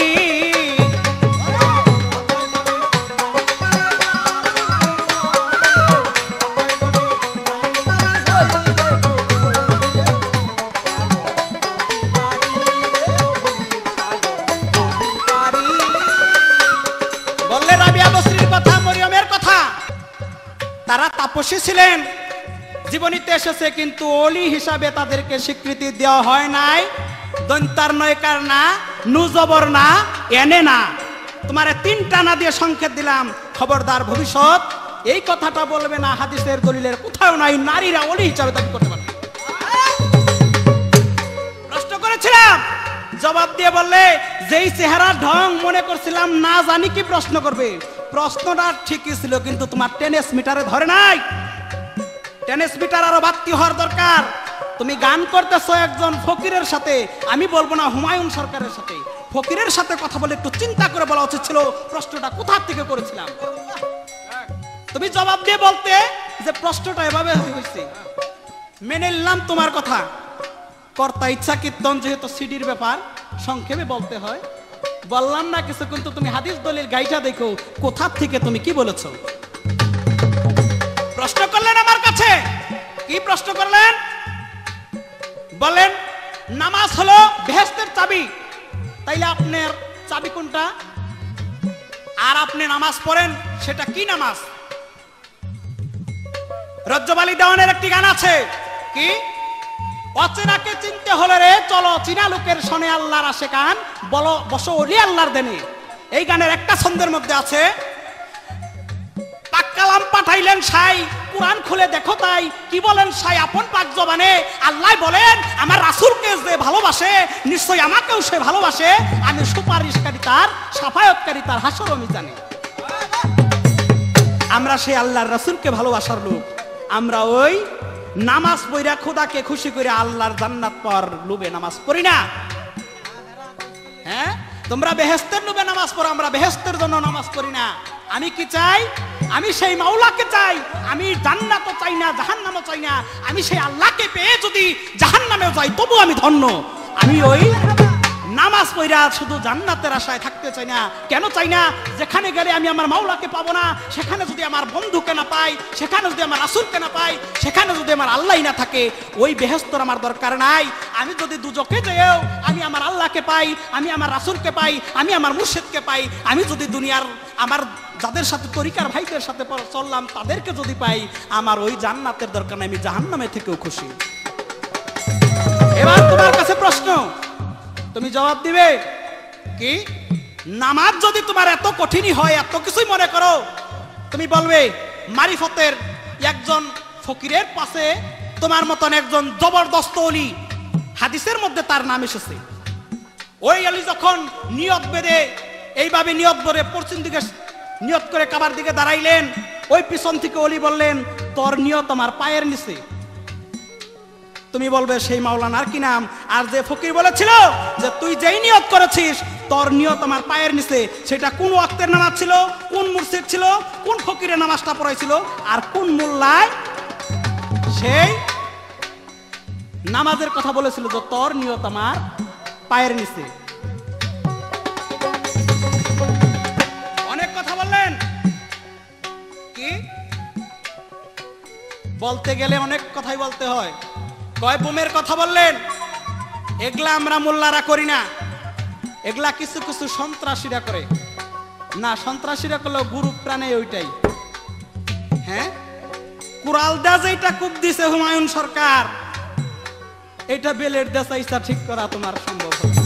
বললে রাবিয়া বসরির কথা, মরিয়মের কথা। তারা তাপসী ছিলেন, জীবনীতে এসেছে, কিন্তু অলি হিসাবে তাদেরকে স্বীকৃতি দেওয়া হয় নাই। দন্তার নয়কার না, নুজবর না, এনে না। তোমার তিনটা না দিয়ে সংকেত দিলাম, খবরদার ভবিষ্যৎ এই কথাটা বলবে না। হাদিসের দলিলের কোথাও নাই নারীরা অলি হিসাবে দাবি করতে পারবে। প্রশ্ন করেছিলাম, জবাব দিয়ে বললে যেই চেহারা ঢং মনে করছিলাম না জানি কি প্রশ্ন করবে। প্রশ্নটা ঠিকই ছিল, কিন্তু তোমার টেনিস মিটারে ধরে নাই। টেনিস মিটার আরো বাড়তি হওয়ার দরকার। তুমি গান করতেছো একজন ফকিরের সাথে, আমি বলবো না হুমায়ুন সরকারের সাথে, ফকিরের সাথে কথা বলে একটু চিন্তা করে বলা উচিত ছিল প্রশ্নটা কোথা থেকে করেছিলাম। তুমি জবাব দিয়ে বলতে যে প্রশ্নটা এভাবে হয়েছে, মেনে নিলাম তোমার কথা। কর্তা ইচ্ছা কীর্তন যেহেতু সিডির ব্যাপার, সংক্ষেপে বলতে হয়। বললাম না কিছু, কিন্তু তুমি হাদিস দলিল গাইটা দেখো কোথা থেকে তুমি কি বলেছো। প্রশ্ন করলেন আমার কাছে, কি প্রশ্ন করলেন? বলেন নামাজ হলো বেহেশতের চাবি, তাইলে আপনার চাবি কোনটা? আর আপনি নামাজ পড়েন, সেটা কি নামাজ? রজ্জব আলী দেওয়ানের একটি গান আছে, কি? অচেনাকে চিনতে হলে রে চলো চীনা লোকের শোনে আল্লাহর আসে কান, বলো বসো ওলি আল্লাহর দেনে। এই গানের একটা ছন্দের মধ্যে আছে, পাক্কালাম পাঠাইলেন সাই, কোরআন খুলে দেখো তাই, কি বলেন সাই আপন পাক জবানে? আল্লাহ বলেন আমার রাসূলকে যে ভালোবাসে নিশ্চয়ই আমাকেও সে ভালোবাসে, আমি সুপারিশকারী তার, সাফায়াতকারী তার, হাসর মিজানে। আমরা সেই আল্লাহর রাসূলকে ভালোবাসার লোক। আমরা ওই নামাজ পড়া খোদাকে খুশি করে আল্লাহর জান্নাত পাওয়ার লোভে নামাজ পড়ি না। হ্যাঁ, তোমরা বেহেশতের লোভে নামাজ পড়ো, আমরা বেহেশতের জন্য নামাজ পড়ি না। আমি কি চাই? আমি সেই মাওলাকে চাই। আমি জান্নাতও চাই না, জাহান্নামও চাই না। আমি সেই আল্লাহকে পেয়ে যদি জাহান্নামেও যাই তবু আমি ধন্য। আমি ওই নামাজ পড়া শুধু জান্নাতের আশায় থাকতে চাই না। কেন চাই না? যেখানে গেলে আমি আমার মাওলাকে পাবো না, সেখানে যদি আমার বন্ধুকে না পাই, সেখানে যদি আমার রাসূলকে না পাই, সেখানে যদি আমার আল্লাহই না থাকে, ওই বেহেশতর আমার দরকার নাই। আমি যদি দুজকে যেও আমি আমার আল্লাহকে পাই, আমি আমার রাসূলকে পাই, আমি আমার মুর্শিদকে পাই, আমি যদি দুনিয়ার আমার যাদের সাথে তরিকার ভাইদের সাথে চললাম তাদেরকে যদি পাই, আমার ওই জান্নাতের দরকার নাই, আমি জাহান্নামে থেকেও খুশি। এবার তোমার কাছে প্রশ্ন, তুমি জবাব দিবে কি? নামাজ যদি তোমার এত কঠিনই হয়, এত কিছুই মনে করো, তুমি বলবে মারিফতের একজন ফকিরের পাশে তোমার মতন একজন জবরদস্ত ওলি, হাদিসের মধ্যে তার নাম এসেছে। ওই ওলি যখন নিয়ত বেঁধে এইভাবে নিয়ত করে পশ্চিম দিকে নিয়ত করে কাবার দিকে দাঁড়াইলেন, ওই পিছন থেকে ওলি বললেন তোর নিয়ত আমার পায়ের নিচে। তুমি বলবে সেই মাওলানার কি নাম? আর যে ফকির বলেছিল যে তুই যেই নিয়ত করেছিস তোর নিয়ত আমার পায়ের নিচে, সেটা কোন ওয়াক্তের নামাজ ছিল, কোন মুর্শিদ ছিল, কোন ফকিরের নামাজটা পড়াইছিল, আর কোন মোল্লায় সেই নামাজের কথা বলেছিল যে তোর নিয়ত আমার পায়ের নিচে। অনেক কথা বললেন, কি বলতে গেলে অনেক কথাই বলতে হয়। কয় বোমের কথা বললেন, এগুলা আমরা মোল্লারা করি না, এগুলা কিছু কিছু সন্ত্রাসীরা করে। না, সন্ত্রাসীরা করলেও গুরু প্রাণে ওইটাই। হ্যাঁ, কুরাল দা যেটা কূপ দিছে হুমায়ুন সরকার, এটা বেলের দেশা ইচ্ছা ঠিক করা তোমার সম্ভব হবে।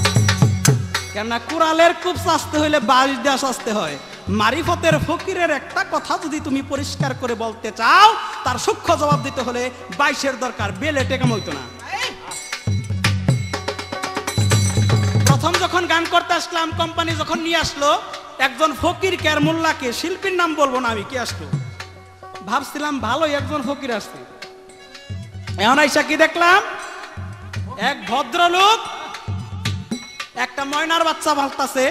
কেননা কুরালের কূপ চাষতে হইলে 22 দেশ আসতে হয়। মারিফতের ফকিরের একটা কথা যদি তুমি পরিষ্কার করে বলতে চাও, তার সূক্ষ্ম জবাব দিতে হলে 22-এর দরকার, বেলে টেকাম হইতো না। প্রথম যখন গান করতে আসলাম, কোম্পানি যখন নিয়ে আসলো একজন ফকির কে আর মোল্লাকে, শিল্পীর নাম বলবো না আমি, কি আসলো ভাবছিলাম ভালোই একজন ফকির আসছে। এখন আইসা কি দেখলাম, এক ভদ্রলোক একটা ময়নার বাচ্চা ভালতাছে,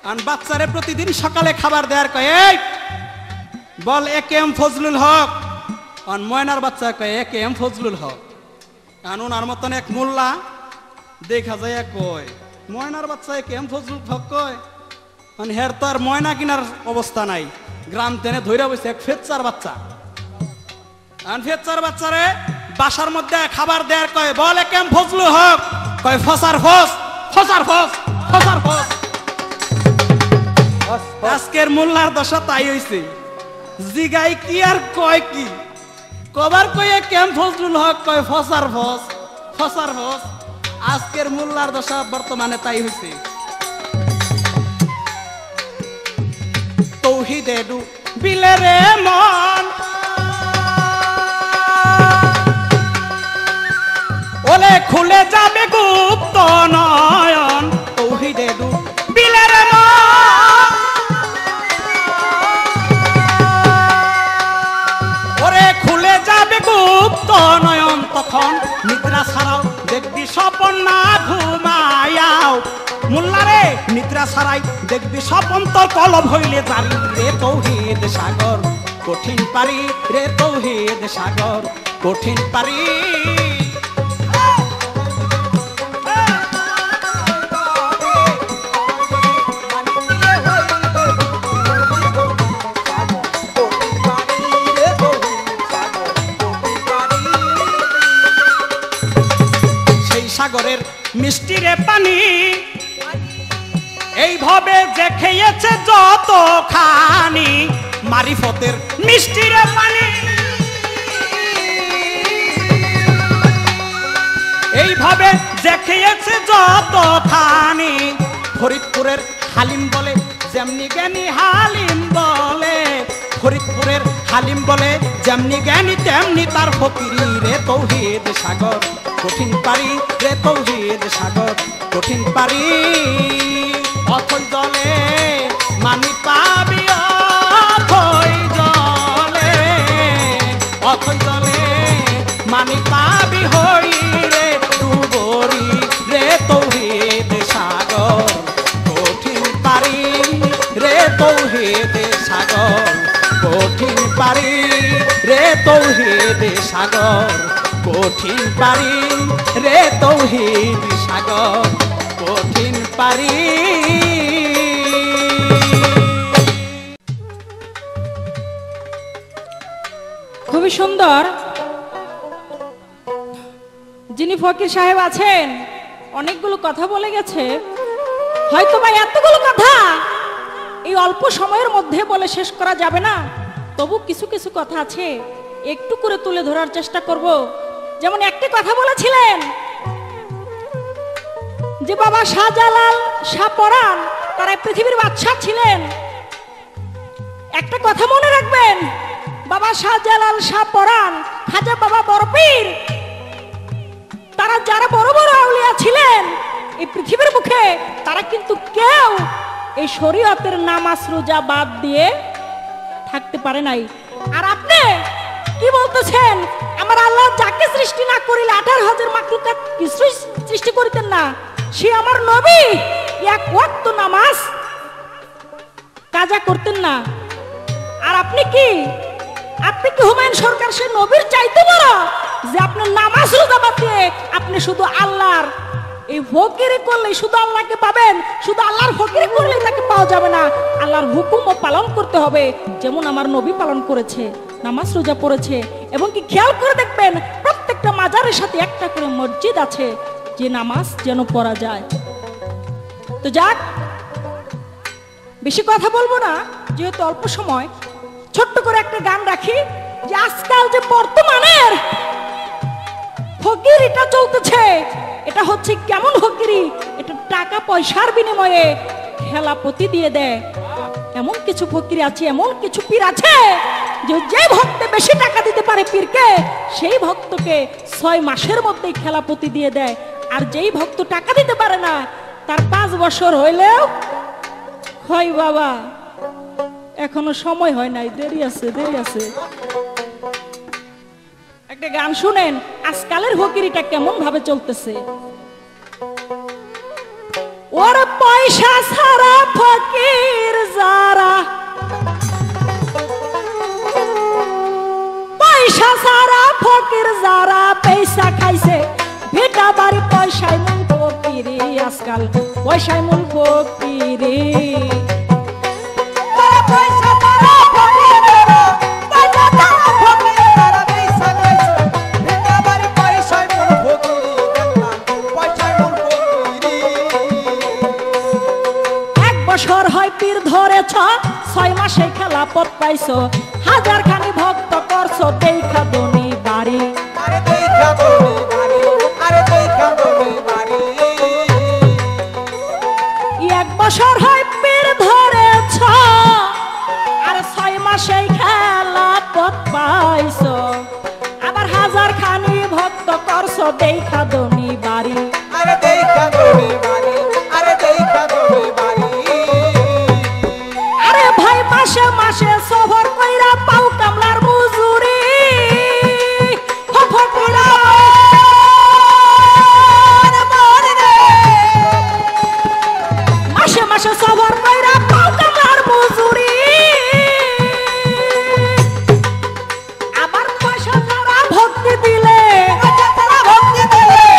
আর বাচ্চারে প্রতিদিন সকালে খাবার দেওয়ার কয় এই বল এ কে এম ফজলুল হক, আর ময়নার বাচ্চা কয় এ কে এম ফজলুল হক। ওনার মতন এক মোল্লা দেখা যায় কয় ময়নার বাচ্চা এ কে এম ফজলুল হক কয়, মানে হের তো আর ময়না কিনার অবস্থা নাই, গ্রাম টেনে ধইরা বসে এক ফেচ্চার বাচ্চা। আর ফেচ্চার বাচ্চারে বাসার মধ্যে খাবার দেওয়ার কয় বল এ কে এম ফজলুল হক, কয় ফসার ফস ফসার ফস ফসার ফস। আজকের মোল্লার দশা তাই হইছে, জিগাই কি আর কয় কি, কবার কয়ে কেম ফজলুল হক কয় ফসার ফস ফসার ফস। আজকের মোল্লার দশা বর্তমানে তাই হইছে। তৌহিদে ডু বিলে রে মন ওলে খুলে যাবে গুপ্ত নয়ন, তৌহিদে ডু বিলে রে মন ওরে খুলে যাবে গুপ্ত নয়ন, তখন নিদ্রা ছাড়াও দেখবি স্বপন না ঘুমায়াও। মোল্লারে নিদ্রা ছাড়াই দেখবি স্বপন তোর কলব হইলে জারি রে তৌহিদ সাগর কঠিন পারি রে তৌহিদ সাগর কঠিন পারি। সাগরের মিষ্টি রে পানি এইভাবে যে খেয়েছে যত খানি, মারিফতের মিষ্টি রে পানি এইভাবে যে খেয়েছে যত খানি। ফরিদপুরের হালিম বলে যেমনি জ্ঞানী হালিম বলে, ফরিদপুরের হালিম বলে যেমনি জ্ঞানী তেমনি তার ফকিরি রে তৌহিদ সাগর কঠিন পারি রে তৌহিদ সাগর কঠিন পারি। অথই জলে মানি পাবি অথই জলে, অথই জলে মানি পাবি হই রে ডুবরি রে তৌহিদ সাগর কঠিন পারি রে তৌহিদ সাগর কঠিন পারি রে তৌহিদ সাগর কঠিন পারি রে তৌহিদ সাগর কঠিন পারি। খুবই সুন্দর। যিনি ফকির সাহেব আছেন অনেকগুলো কথা বলে গেছে, হয়তো বা এতগুলো কথা এই অল্প সময়ের মধ্যে বলে শেষ করা যাবে না, তবু কিছু কিছু কথা আছে একটু করে তুলে ধরার চেষ্টা করব। যেমন একটি কথা বলেছিলেন যে বাবা শাহজালাল শাহ পরাণ তারা পৃথিবীর বাদশা ছিলেন। একটা কথা মনে রাখবেন, বাবা শাহজালাল শাহ পরাণ, খাজা বাবা বড়পীর, তারা যারা বড় বড় আউলিয়া ছিলেন এই পৃথিবীর মুখে, তারা কিন্তু কেউ এই শরীয়তের নামাজ রোজা বাদ দিয়ে থাকতে পারে নাই। আর আপনি কি বলতেছেন আমার আল্লাহ যাকে সৃষ্টি না করিলে 18,000 মাখলুকাত কিছুই সৃষ্টি করিতেন না, সে আমার নবী এক ওয়াক্ত নামাজ কাজা করতেন না। আর আপনি কি হুমায়ুন সরকার সে নবীর চাইতে বড় যে আপনার নামাজ রোজা বাদ দিয়ে আপনি শুধু আল্লাহর এই ফকিরি করলে শুধু আল্লাহকে পাবেন, শুধু আল্লাহর ফকিরি করলে তাকে পাওয়া যাবে না, আল্লাহর হুকুমও পালন করতে হবে যেমন আমার নবী পালন করেছে, নামাজ রোজা পড়েছে। এবং কি খেয়াল করে দেখবেন প্রত্যেকটা মাজারের সাথে একটা করে মসজিদ আছে যে নামাজ যেন পড়া যায়। তো যাক, বেশি কথা বলবো না যেহেতু অল্প সময়, ছোট্ট করে একটা গান রাখি যে আজকাল যে বর্তমানের ফকিরিটা চলতেছে এটা হচ্ছে কেমন ফকিরি, এটা টাকা পয়সার বিনিময়ে খেলাপতি দিয়ে দেয়। এমন কিছু ফকির আছে, এমন কিছু পীর আছে যে ভক্তে বেশি টাকা দিতে পারে পীরকে, সেই ভক্তকে 6 মাসের মধ্যেই খেলাপতি দিয়ে দেয়। আর যেই ভক্ত টাকা দিতে পারে না তার 5 বছর হইলেও হয় বাবা এখনো সময় হয় নাই, দেরি আছে দেরি আছে। একটা গান শুনেন আজকালের ফকিরিটা কেমন ভাবে চলতেছে। ওর পয়সা ছাড়া ফকির যারা, পয়সা ছাড়া ফকির যারা পয়সা খাইছে ভিটা বাড়ি পয়সায় মূল ফকিরি, আজকাল পয়সায় মূল ফকিরি। পয়সা তারা ফকির যারা, পয়সা তারা ফকির যারা পয়সা খাইছে ভিটা বাড়ি পয়সায় মূল ফকিরি, পয়সায় মূল ফকিরি। এক বছর হয় পীর ধরেছ, 6 মাসে খেলাপথ পাইছো, হাজার খানি ভক্ত করছো দেখা দনি বাড়ি। আরে দেখা দনি বাড়ি, আরে দেখা দনি বাড়ি। এক বছর হয় পীর ধরেছ, আর 6 মাসে খেলাপথ পাইছো, আবার হাজার খানি ভক্ত করছো দেখা দনি বাড়ি। আরে দেখা দনি বাড়ি, আরে দেখা দনি বাড়ি। আরে ভাই মাসে মাসে সফর কইরা পাও কামলার মজুরি, ফকিরা মাসে মাসে সফর কইরা পাও কামলার মজুরি। আবার পয়সা ছাড়া ভক্তি দিলে,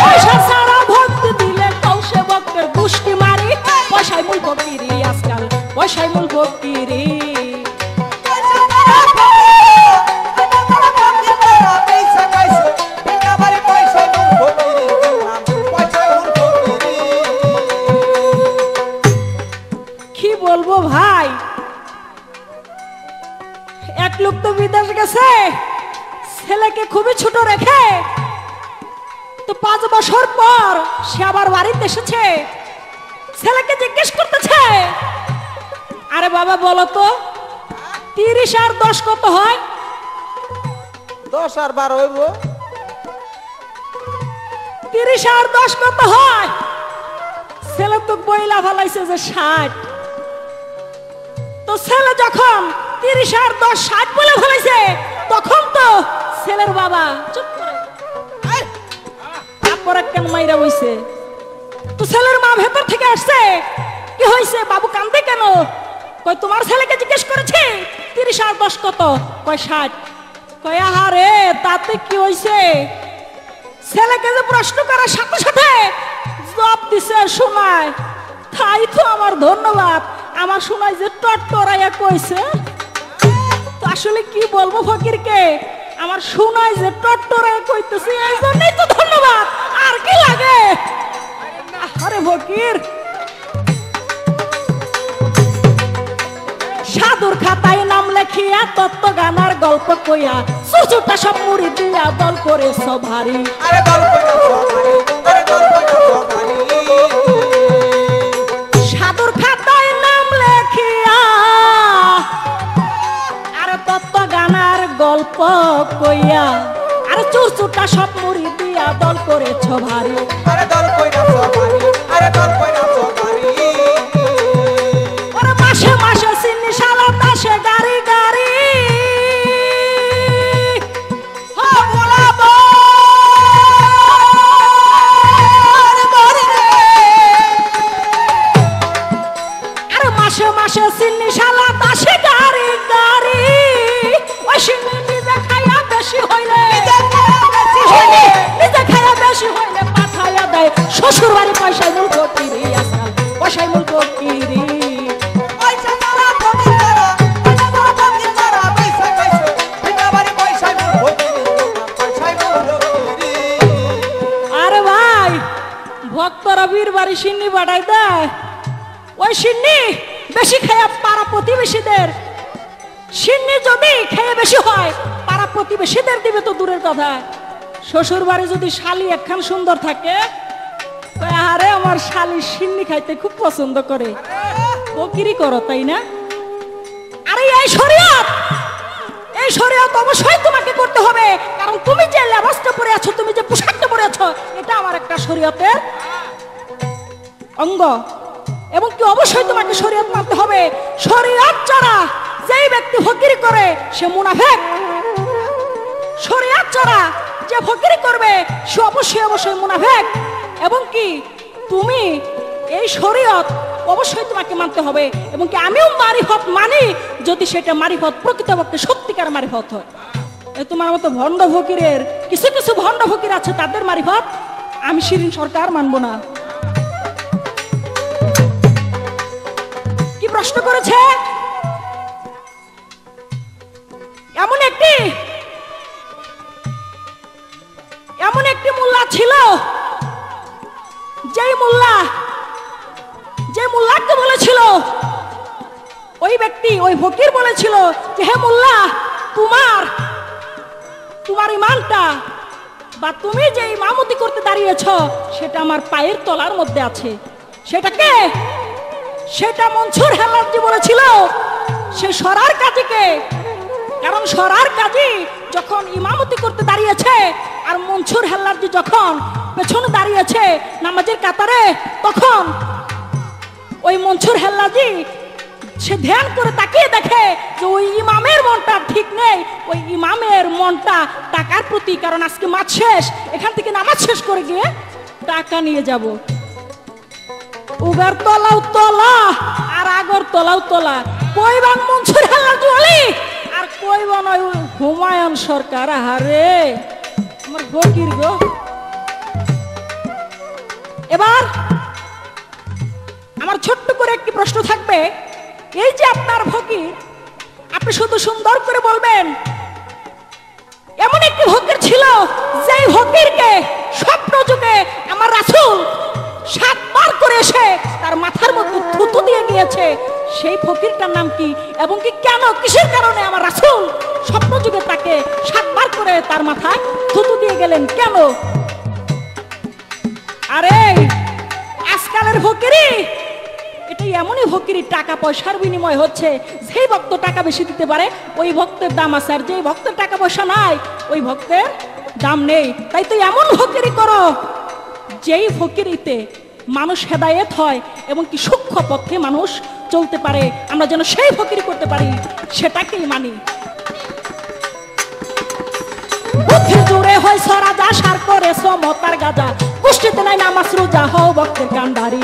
পয়সা ছাড়া ভক্তি দিলে কৌশে ভক্তের গুষ্টি মারি, পয়সায় মূল ফকিরি, আজকাল পয়সায় মূল ফকিরি। কি বলবো ভাই, এক লোক তো বিদেশ গেছে ছেলেকে খুবই ছোট রেখে, তো 5 বছর পর সে আবার বাড়িতে এসেছে, ছেলেকে জিজ্ঞেস করতেছে, আরে বাবা বলো তো 30 আর 10 কত হয়? 10 আর 12 হইব। 30 আর 10 কত হয়? ছেলে তো বইলা ফেলাইছে যে 60। তো ছেলে যখন 30 আর 10 60 বলে ফেলাইছে, তখন তো ছেলের বাবা চুপ করে তারপরে কেন মাইরা বইছে। তো ছেলের মা ভেতর থেকে আসছে, কি হয়েছে বাবু কান্দে কেন? কই তোমার ছেলেকে জিজ্ঞেস করেছে 30 আর 10 কত? কই 60। কই আহারে তাতে কি হয়েছে? ছেলেকে যে প্রশ্ন করার সাথে সাথে জবাব দিছে শোনায়, তাই তো আমার ধন্যবাদ। আমার শোনায় যে টটরাইয়া কইছে, তো আসলে কি বলবো ফকিরকে, আমার শোনায় যে টটরাইয়া কইতেছে, এই জন্যই তো ধন্যবাদ, আর কি লাগে? আরে ফকির সাধুর খাতায় নাম লেখিয়া তত্ত্ব গানার গল্প কইয়া সুচুটা সব মুড়ি দিয়া দল করেছ ভারী। আরে দল কইরা সবারি, আরে দল কইরা সবারি। সাধুর খাতায় নাম লেখিয়া আর তত্ত্ব গানার গল্প কইয়া আর চুরচুটা সব মুড়ি দিয়া দল করেছ ভারী। আরে দল কইরা সবারি, আরে দল কইরা সবারি। ওরে মাসে মাসে চিনি শালা দাসে গাড়ি গাড়ি, হো গোলাপ আরে মাসে মাসে চিনি শালা দাসে গাড়ি গাড়ি। ওই সিন্নি নিজে খাইয়া বেশি হইলে, নিজে খাইয়া বেশি হইলে পাঠাইয়া দেয় শ্বশুর বাড়ি। পয়সায় মূল ফকিরি, আজকাল পয়সায় মূল ফকিরি। পয়সা তারা ফকির যারা, পয়সা তারা ফকির যারা পয়সা খাইছে ভিটা বাড়ি পয়সায় মূল ফকিরি, পয়সায় মূল ফকিরি। আরে ভাই ভক্তরা বীর বাড়ি সিন্নি বাড়াই দেয়, ওই সিন্নি বেশি খাইয়া পাড়া প্রতিবেশীদের, সিন্নি যদি খেয়ে বেশি হয় পাড়া প্রতিবেশীদের দিবে তো দূরের কথা। শ্বশুর বাড়ি যদি শালি একখান সুন্দর থাকে, আরে আমার শালি সিন্নি খাইতে খুব পছন্দ করে, ফকিরি করো তাই না? আরে এই শরীয়ত, এই শরীয়ত অবশ্যই তোমাকে করতে হবে, কারণ তুমি যে লেবাসটা পরে আছো, তুমি যে পোশাকটা পরে আছো, এটা আমার একটা শরীয়তের অঙ্গ, এবং কি অবশ্যই তোমাকে শরীয়ত মানতে হবে। শরীয়ত ছাড়া যেই ব্যক্তি ফকিরি করে সে মুনাফিক, শরীয়ত ছাড়া যে ফকিরি করবে সে অবশ্যই অবশ্যই মুনাফিক। এবং কি তুমি এই শরীয়ত অবশ্যই তোমাকে মানতে হবে, এবং কি আমিও মারিফত মানি যদি সেটা মারিফত প্রকৃতপক্ষে সত্যিকার মারিফত হয়। তোমার মতো ভণ্ড ফকিরের কিছু কিছু ভণ্ড ফকির আছে, তাদের মারিফত আমি শিরিন সরকার মানবো না। কি প্রশ্ন করেছে? এমন একটি মোল্লা ছিল, যে মোল্লাকে বলেছিল, ওই ব্যক্তি ওই ফকির বলেছিল যে হে মোল্লা, তোমার ইমানটা বা তুমি যে ইমামতি করতে দাঁড়িয়েছ সেটা আমার পায়ের তলার মধ্যে আছে। সেটা মনসুর হেলালজি বলেছিল সে সরার কাজীকে, কারণ সরার কাজী যখন ইমামতি করতে দাঁড়িয়েছে আর মনসুর হেলালজি যখন পেছনে দাঁড়িয়েছে নামাজের কাতারে, তখন ওই মনসুর হেলালজি সে ধ্যান করে তাকিয়ে দেখে যে ওই ইমামের মনটা ঠিক নেই, ওই ইমামের মনটা টাকার প্রতি, কারণ আজকে মাস শেষ, এখান থেকে নামাজ শেষ করে গিয়ে টাকা নিয়ে যাব। উগার তলাও তলা আর আগর তলাও তলা, কইবান মনসুর হেলালজি ওলি আর কইবান ওই হুমায়ুন সরকার। আহারে আমার ফকির গো। এবার আমার ছোট্ট করে একটি প্রশ্ন থাকবে, এই যে আপনার ফকির, আপনি শুধু সুন্দর করে বলবেন এমন একটি ফকির ছিল যেই ফকিরকে স্বপ্ন যুগে আমার রাসূল 7 বার করে এসে তার মাথার মধ্যে থুতু দিয়ে গিয়েছে, সেই ফকিরটার নাম কি এবং কি কেন, কিসের কারণে আমার রাসূল স্বপ্ন যুগে তাকে 7 বার করে তার মাথায় থুতু দিয়ে গেলেন কেন? আরে আজকালের ফকিরি এটা এমনই ফকিরি, টাকা পয়সার বিনিময় হচ্ছে, যেই ভক্ত টাকা বেশি দিতে পারে ওই ভক্তের দাম আছে, আর যেই ভক্তের টাকা পয়সা নাই ওই ভক্তের দাম নেই। তাই তো এমন ফকিরি করো যেই ফকিরিতে মানুষ হেদায়েত হয় এবং কি সূক্ষ্ম পথে মানুষ চলতে পারে, আমরা যেন সেই ফকিরি করতে পারি, সেটাকেই মানি। বুদ্ধির জোরে হয় সরা যা সার করে সমতার গাজা, কুষ্টিতে নাই নামাজ রোজা, হও ভক্তের কান্ডারি।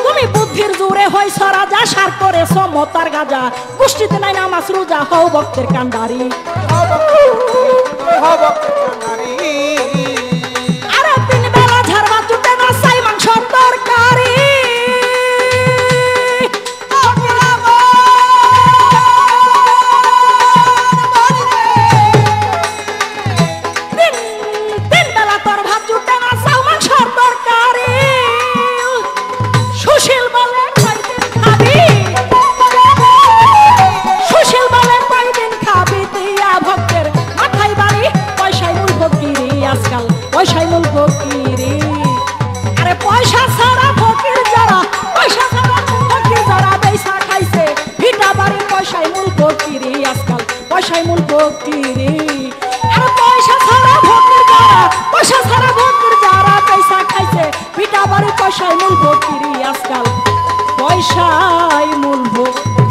তুমি বুদ্ধির জোরে হয় সরা যা সার করে সমতার গাজা, কুষ্টিতে নাই নামাজ রোজা, হও ভক্তের কান্ডারি। আরে 3 বেলা ঝাড়বা চুটে না চাই মাংসর তরকারি। পয়সাই মূল ফকিরি। আরে পয়সা ছাড়া ফকির যারা, পয়সা ছাড়া ফকির যারা বেইসা খাইছে ভিটা বাড়ি, পয়সাই মূল ফকিরি আজকাল, পয়সাই মূল ফকিরি। আরে পয়সা ছাড়া ফকির যারা, পয়সা ছাড়া ফকির যারা বেইসা খাইছে ভিটা বাড়ি, পয়সাই মূল ফকিরি আজকাল, পয়সাই মূল ফকিরি।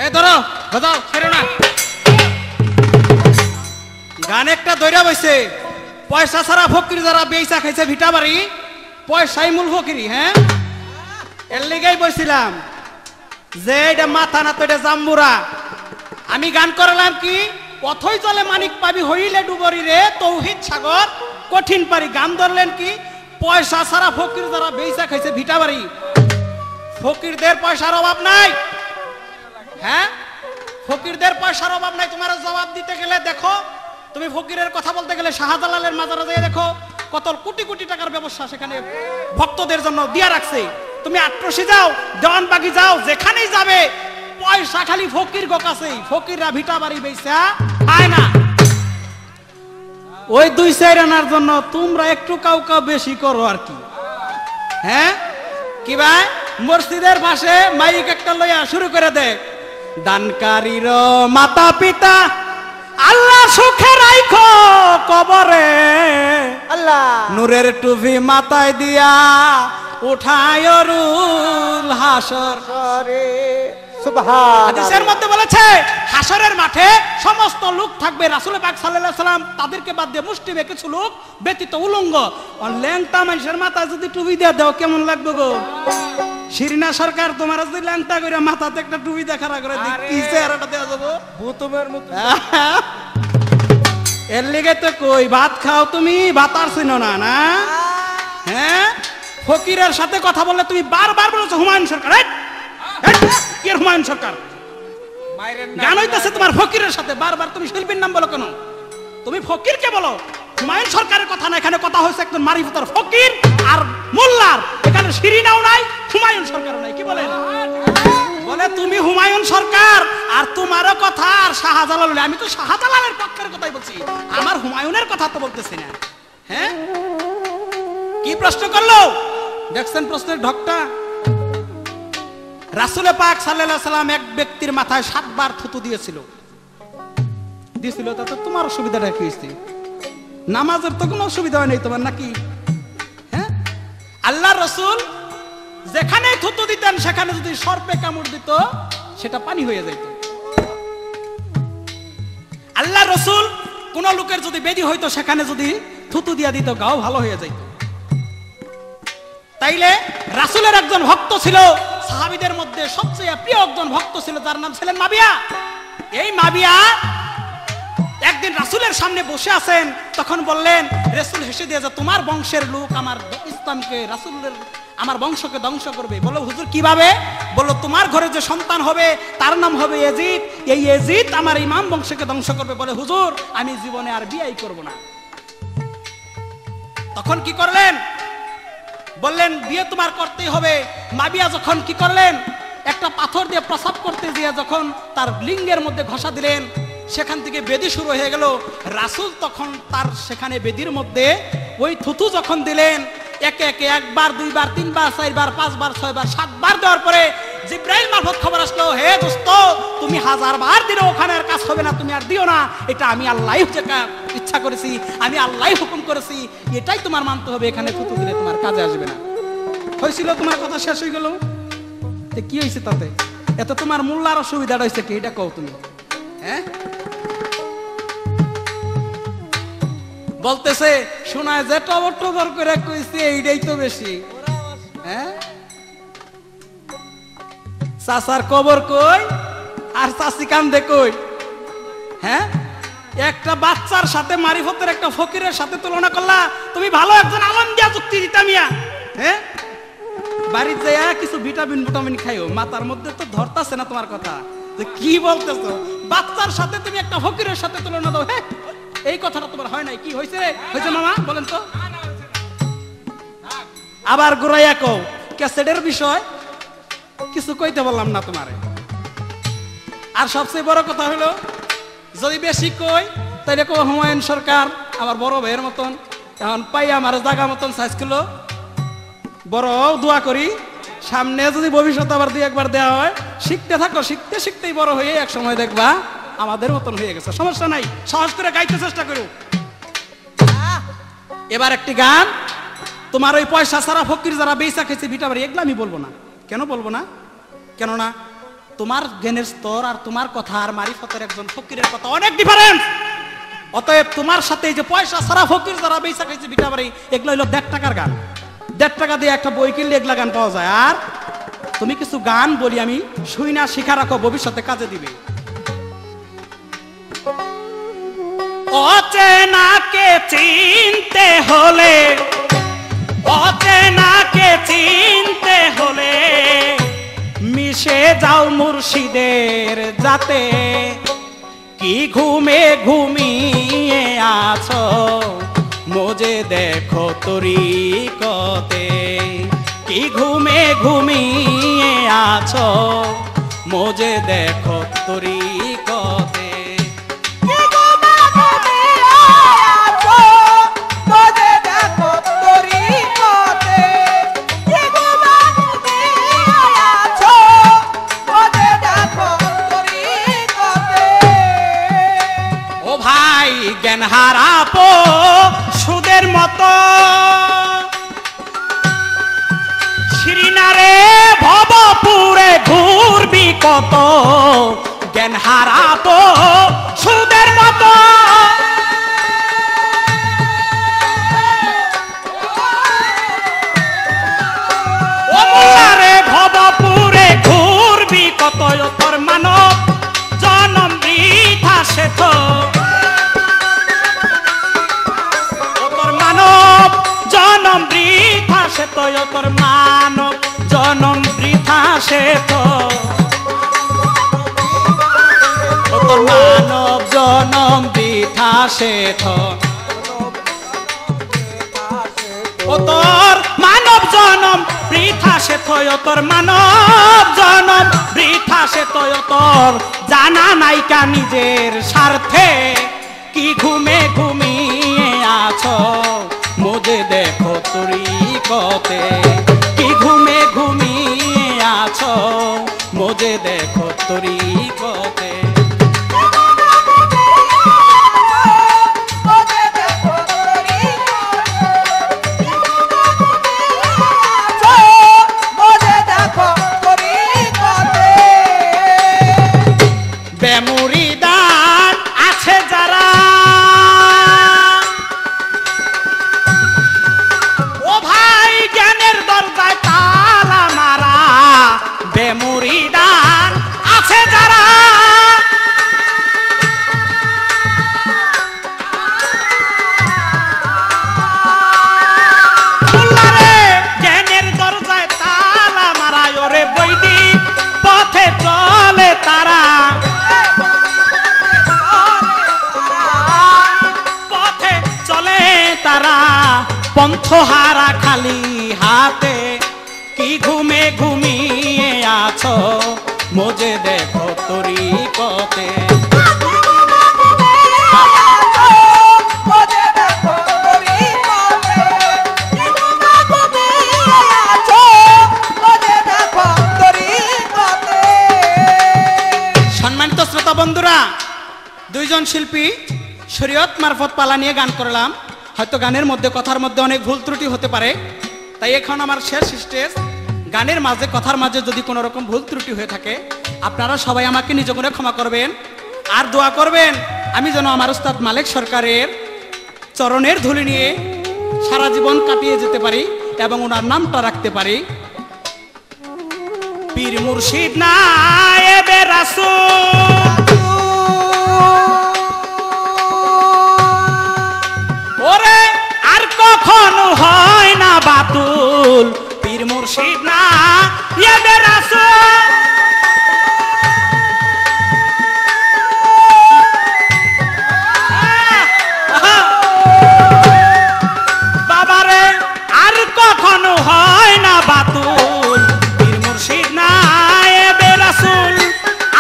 এই ধরো বাজাও, ছেড়ো না। গান একটা দইরা বইছে, পয়সা ছাড়া ফকির যারা বেইসা খাইছে ভিটা বাড়ি, পয়সাই মূল ফকিরি। হ্যাঁ, এর লেগেই বলছিলাম যে এটা মাথা না তো এটা জাম্বুরা। আমি গান করলাম কি, পথই চলে মানিক পাবি হইলে ডুবরি রে, তৌহিদ সাগর কঠিন পারি। গান ধরলেন কি, পয়সা ছাড়া ফকির যারা বেইসা খাইছে ভিটা বাড়ি। ফকিরদের পয়সার অভাব নাই। হ্যাঁ, ফকিরদের পয়সার অভাব নাই। তোমার জবাব দিতে গেলে দেখো, তুমি ফকিরের কথা বলতে গেলে শাহজালালের মাজারে যেয়ে দেখো কত কোটি কোটি টাকার ব্যবসা সেখানে ভক্তদের জন্য দিয়া রাখছে। তুমি আট্রসি যাও, দেওয়ানবাগি যাও, যেখানেই যাবে পয়সা খালি ফকির গো কাছেই। ফকিররা ভিটা বাড়ি বেইসা খায় না। ওই 2-4 আনার জন্য তোমরা একটু কাউ বেশি করো আর কি। হ্যাঁ, কি ভাই, মসজিদের পাশে মাইক একটা লইয়া শুরু করে দে, দানকারীর মাতা পিতা আল্লাহ সুখে রাইখো কবরে, আল্লাহ নূরের টুপি মাথায় দিয়া উঠায় রুল হাসর করে। সুবহানাল্লাহ। হাদিসের মধ্যে বলেছে হাসরের মাঠে সমস্ত লোক থাকবে, রাসূল পাক সাল্লাল্লাহু আলাইহি সাল্লাম তাদেরকে বাদ দিয়ে মুষ্টিমেয় কিছু লোক ব্যতীত উলঙ্গ। আর ল্যাংটা মানুষের মাথায় যদি টুপি দিয়ে দাও কেমন লাগবে গো? শিরিনা সরকার তোমার যদি ল্যাংটা করে মাথাতে একটা টুপি দিয়ে খাড়া করে দিই, কি চেহারাটা দেওয়া যাবো? ভূতমের মতো এর লিগে তো কই ভাত খাও তুমি, ভাত আর চিনো না না? হ্যাঁ, ফকিরের সাথে কথা বললে তুমি বারবার বলেছো হুমায়ুন সরকার। এই, এই, কি এর হুমায়ুন সরকার? গান হইতেছে তোমার ফকিরের সাথে, বারবার তুমি শিল্পীর নাম বলো কেন? তুমি ফকিরকে বলো, হুমায়ুন সরকারের কথা না। এখানে কথা হয়েছে একজন মারিফতের ফকির আর মোল্লার। এখানে শিরিনাও নাই, হুমায়ুন সরকারও নাই। কি বলেন? বলে তুমি হুমায়ুন সরকার আর তোমারও কথা আর শাহজালাল। আমি তো শাহজালালের পক্ষের কথাই বলছি, আমার হুমায়ুনের কথা তো বলতেছি না। হ্যাঁ, কি প্রশ্ন করলো দেখছেন? প্রশ্নের ঢকটা। রাসূল পাক সাল্লাল্লাহু আলাইহি সাল্লাম এক ব্যক্তির মাথায় 7 বার থুতু দিয়েছিল। তাতে তোমার অসুবিধাটা কি হয়েছে? নামাজের তো কোনো অসুবিধা হয় নাই তোমার নাকি? হ্যাঁ, আল্লাহ রসুল যেখানে থুতু দিতেন সেখানে যদি সর্পে কামড় দিত সেটা পানি হয়ে যেত। আল্লাহ রসুল কোন লোকের যদি বেদি হইতো সেখানে যদি থুতু দিয়া দিত গাও ভালো হয়ে যাইত। তাইলে রাসূলের একজন ভক্ত ছিল, সাহাবীদের মধ্যে সবচেয়ে প্রিয় একজন ভক্ত ছিল, যার নাম ছিলেন মাবিয়া। এই মাবিয়া একদিন রাসূলের সামনে বসে আছেন, তখন বললেন, রাসূল হেসে দিয়ে যে তোমার বংশের লোক আমার ইসলামকে, রাসূলের আমার বংশকে ধ্বংস করবে। বলো হুজুর কিভাবে? বলল তোমার ঘরে যে সন্তান হবে তার নাম হবে ইয়াজিদ, এই ইয়াজিদ আমার ইমাম বংশকে ধ্বংস করবে। বলে হুজুর আমি জীবনে আর বিয়েই করব না। তখন কি করলেন? বললেন বিয়ে তোমার করতেই হবে। মাবিয়া যখন কি করলেন, একটা পাথর দিয়ে প্রসাব করতে দিয়ে যখন তার লিঙ্গের মধ্যে ঘষা দিলেন, সেখান থেকে বেদি শুরু হয়ে গেল। রাসূল তখন তার সেখানে বেদির মধ্যে ওই থুতু যখন দিলেন, একে একে 1 বার 2 বার 3 বার 4 বার 5 বার 6 বার 7 বার দেওয়ার পরে জিব্রাইল মারফত খবর আসলো, হে দোস্ত তুমি 1000 বার দিলে ওখানে আর কাজ হবে না, তুমি আর দিও না। এটা আমি আল্লাহই ইচ্ছা করেছি, আমি আল্লাহই হুকুম করেছি, এটাই তোমার মানতে হবে। এখানে থুতু দিলে তোমার কাজে আসবে না। হয়েছিল তোমার কথা শেষ হয়ে গেল। কি হয়েছে তাতে? এত তোমার মোল্লার অসুবিধাটা হয়েছে কি? এটা কও তুমি। হ্যাঁ, বলতেছে শোনায় যে টবর টবর করে কইছে এইটাই তো বেশি। হ্যাঁ, চাচার কবর কই আর চাচি কান্দে কই? হ্যাঁ, একটা বাচ্চার সাথে মারিফতের একটা ফকিরের সাথে তুলনা করলা। তুমি ভালো একজন আলম দিয়া যুক্তি দিতামিয়া। হ্যাঁ, বাড়িতে যাইয়া কিছু ভিটামিন ভিটামিন খাইও, মাথার মধ্যে তো ধরতাছে না তোমার কথা যে কি বলতেছো। বাচ্চার সাথে তুমি একটা ফকিরের সাথে তুলনা দাও। হ্যাঁ, এই কথাটা তোমার হয় নাই। কি হয়েছে? হয়েছে মামা বলেন তো। আবার ঘুরাইয়া কও ক্যাসেটের বিষয় কিছু কইতে বললাম না তোমারে। আর সবচেয়ে বড় কথা হলো, যদি বেশি কই তাইলে কো হুমায়ুন সরকার আমার বড় ভাইয়ের মতন, এখন পাই আমার জায়গা মতন সাইজ করলো। বড় দোয়া করি সামনে যদি ভবিষ্যৎ আবার 2 একবার দেওয়া হয়, শিখতে থাকো, শিখতে শিখতেই বড় হয়ে এক সময় দেখবা আমাদের মতন হয়ে গেছে। সমস্যা নাই, সাহস করে গাইতে চেষ্টা করো। এবার একটি গান, তোমার ওই পয়সা ছাড়া ফকির যারা বেচা খেয়েছে ভিটা বাড়ি, এগুলো আমি বলবো না। কেন বলবো না? কেননা তোমার জ্ঞানের স্তর আর তোমার কথা আর মারিফতের একজন ফকিরের কথা অনেক ডিফারেন্স। অতএব তোমার সাথে যে পয়সা ছাড়া ফকির যারা বেচা খেয়েছে ভিটা বাড়ি, এগুলো হলো 1.5 টাকার গান। 1.5 টাকা দিয়ে একটা বই কিনলে এগুলা গান পাওয়া যায়। আর তুমি কিছু গান বলি আমি, শুই না শিখা রাখো, ভবিষ্যতে কাজে দিবে। অচেনাকে চিনতে হলে, অচেনাকে চিনতে হলে মিশে যাও মুর্শিদের জাতে। কি ঘুমে ঘুমিয়ে আছো মোজে দেখো তরিকতে। কি ঘুমে ঘুমিয়ে আছো মোজে দেখো তরিকতে। জ্ঞান হারাপো সুদের মতো শিরিনারে ভবপুরে ঘুরবি কত জ্ঞান হারাতো সুদের মতো ও মোল্লারে ভবপুরে ঘুরবি কত তোর মানব জনম বৃথা সে তো তোর মানব জনম বৃথা সে তো তোর মানব জনম বৃথা সে তো তোর মানব জনম বৃথা সে তো ও তোর মানব জনম বৃথা সে তো তোর মানব জনম বৃথা সে তো তোর জানা নাইকা নিজের স্বার্থে কি ঘুমে ঘুমিয়ে আছো মোজে দেখো তরিকতে কি ঘুমে ঘুমিয়ে আছো মোজে দেখো তরিকতে বেমুরিদান আছে যারা ও ভাই জ্ঞানের দরজায় তালা মারা বেমুরিদান আছে যারা মোল্লারে জ্ঞানের দরজায় তালা মারা ওরে বৈদিক পথে চলে তারা তারা পন্থহারা খালি হাতে কি ঘুমে ঘুমিয়ে আছো মোজে দেখো তরিকতে সম্মানিত শ্রোতা বন্ধুরা, দুইজন শিল্পী শরীয়ত মারফত পালা নিয়ে গান করলাম। হয়তো গানের মধ্যে কথার মধ্যে অনেক ভুল ত্রুটি হতে পারে, তাই এখন আমার শেষ স্টেজ। গানের মাঝে কথার মাঝে যদি কোনো রকম ভুল ত্রুটি হয়ে থাকে আপনারা সবাই আমাকে নিজ করে ক্ষমা করবেন আর দোয়া করবেন আমি যেন আমার উস্তাদ মালেক সরকারের চরণের ধুলি নিয়ে সারা জীবন কাটিয়ে যেতে পারি এবং ওনার নামটা রাখতে পারি। পীর মুর্শিদ নায়েবে রাসূল ওরে আর কখনো হয় না বাতুল, পীর মুর্শিদ নায়েবে রাসূল বাবারে আর কখনো হয় না বাতুল, পীর মুর্শিদ নায়েবে রাসূল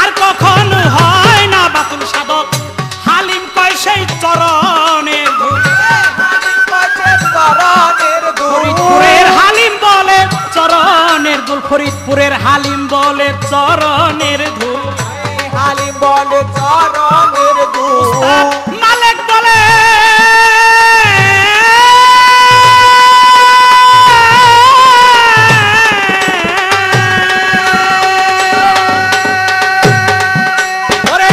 আর কখনো হয় না বাতুল। সাধক হালিম কয় সেই চরণের ধুল, ফরিদপুরের হালিম বলে চরণের ধুল, ফরিদপুরের হালিম বলে চরণের ধুল, হালিম বলে চরণের ধুল, মালেক বলে ওরে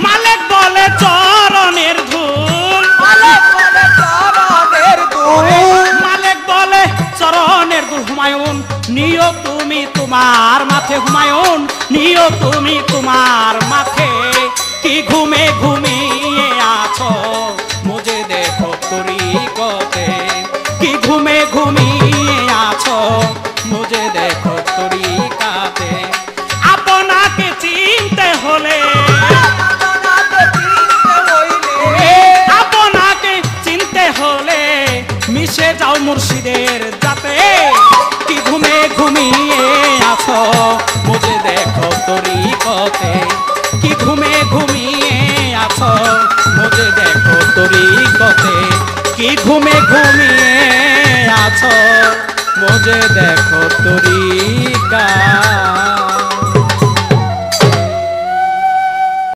মালেক বলে চরণের ধুল, মালেক বলে চরণের ধুল, মালেক বলে চরণের ধুল। হুমায়ুন নিও তুমি তোমার মাথে, হুমায়ুন নিও তুমি তোমার মাথে কি ঘুমে ঘুমিয়ে আছো মুঝে দেখো তরিকতে, কি ঘুমে ঘুমিয়ে আছো মুঝে দেখো তরিকাতে। আপনাকে চিনতে হলে আপনাকে চিনতে হলে মিশে যাও মুর্শিদের যাতে, কি ঘুমে ঘুমিয়ে আছো মুঝে দেখো তরিকতে, কি ঘুমে ঘুমিয়ে আছো মুঝে দেখো তরিকতে, কি ঘুমে ঘুমিয়ে আছো মুঝে দেখো তরিকতে।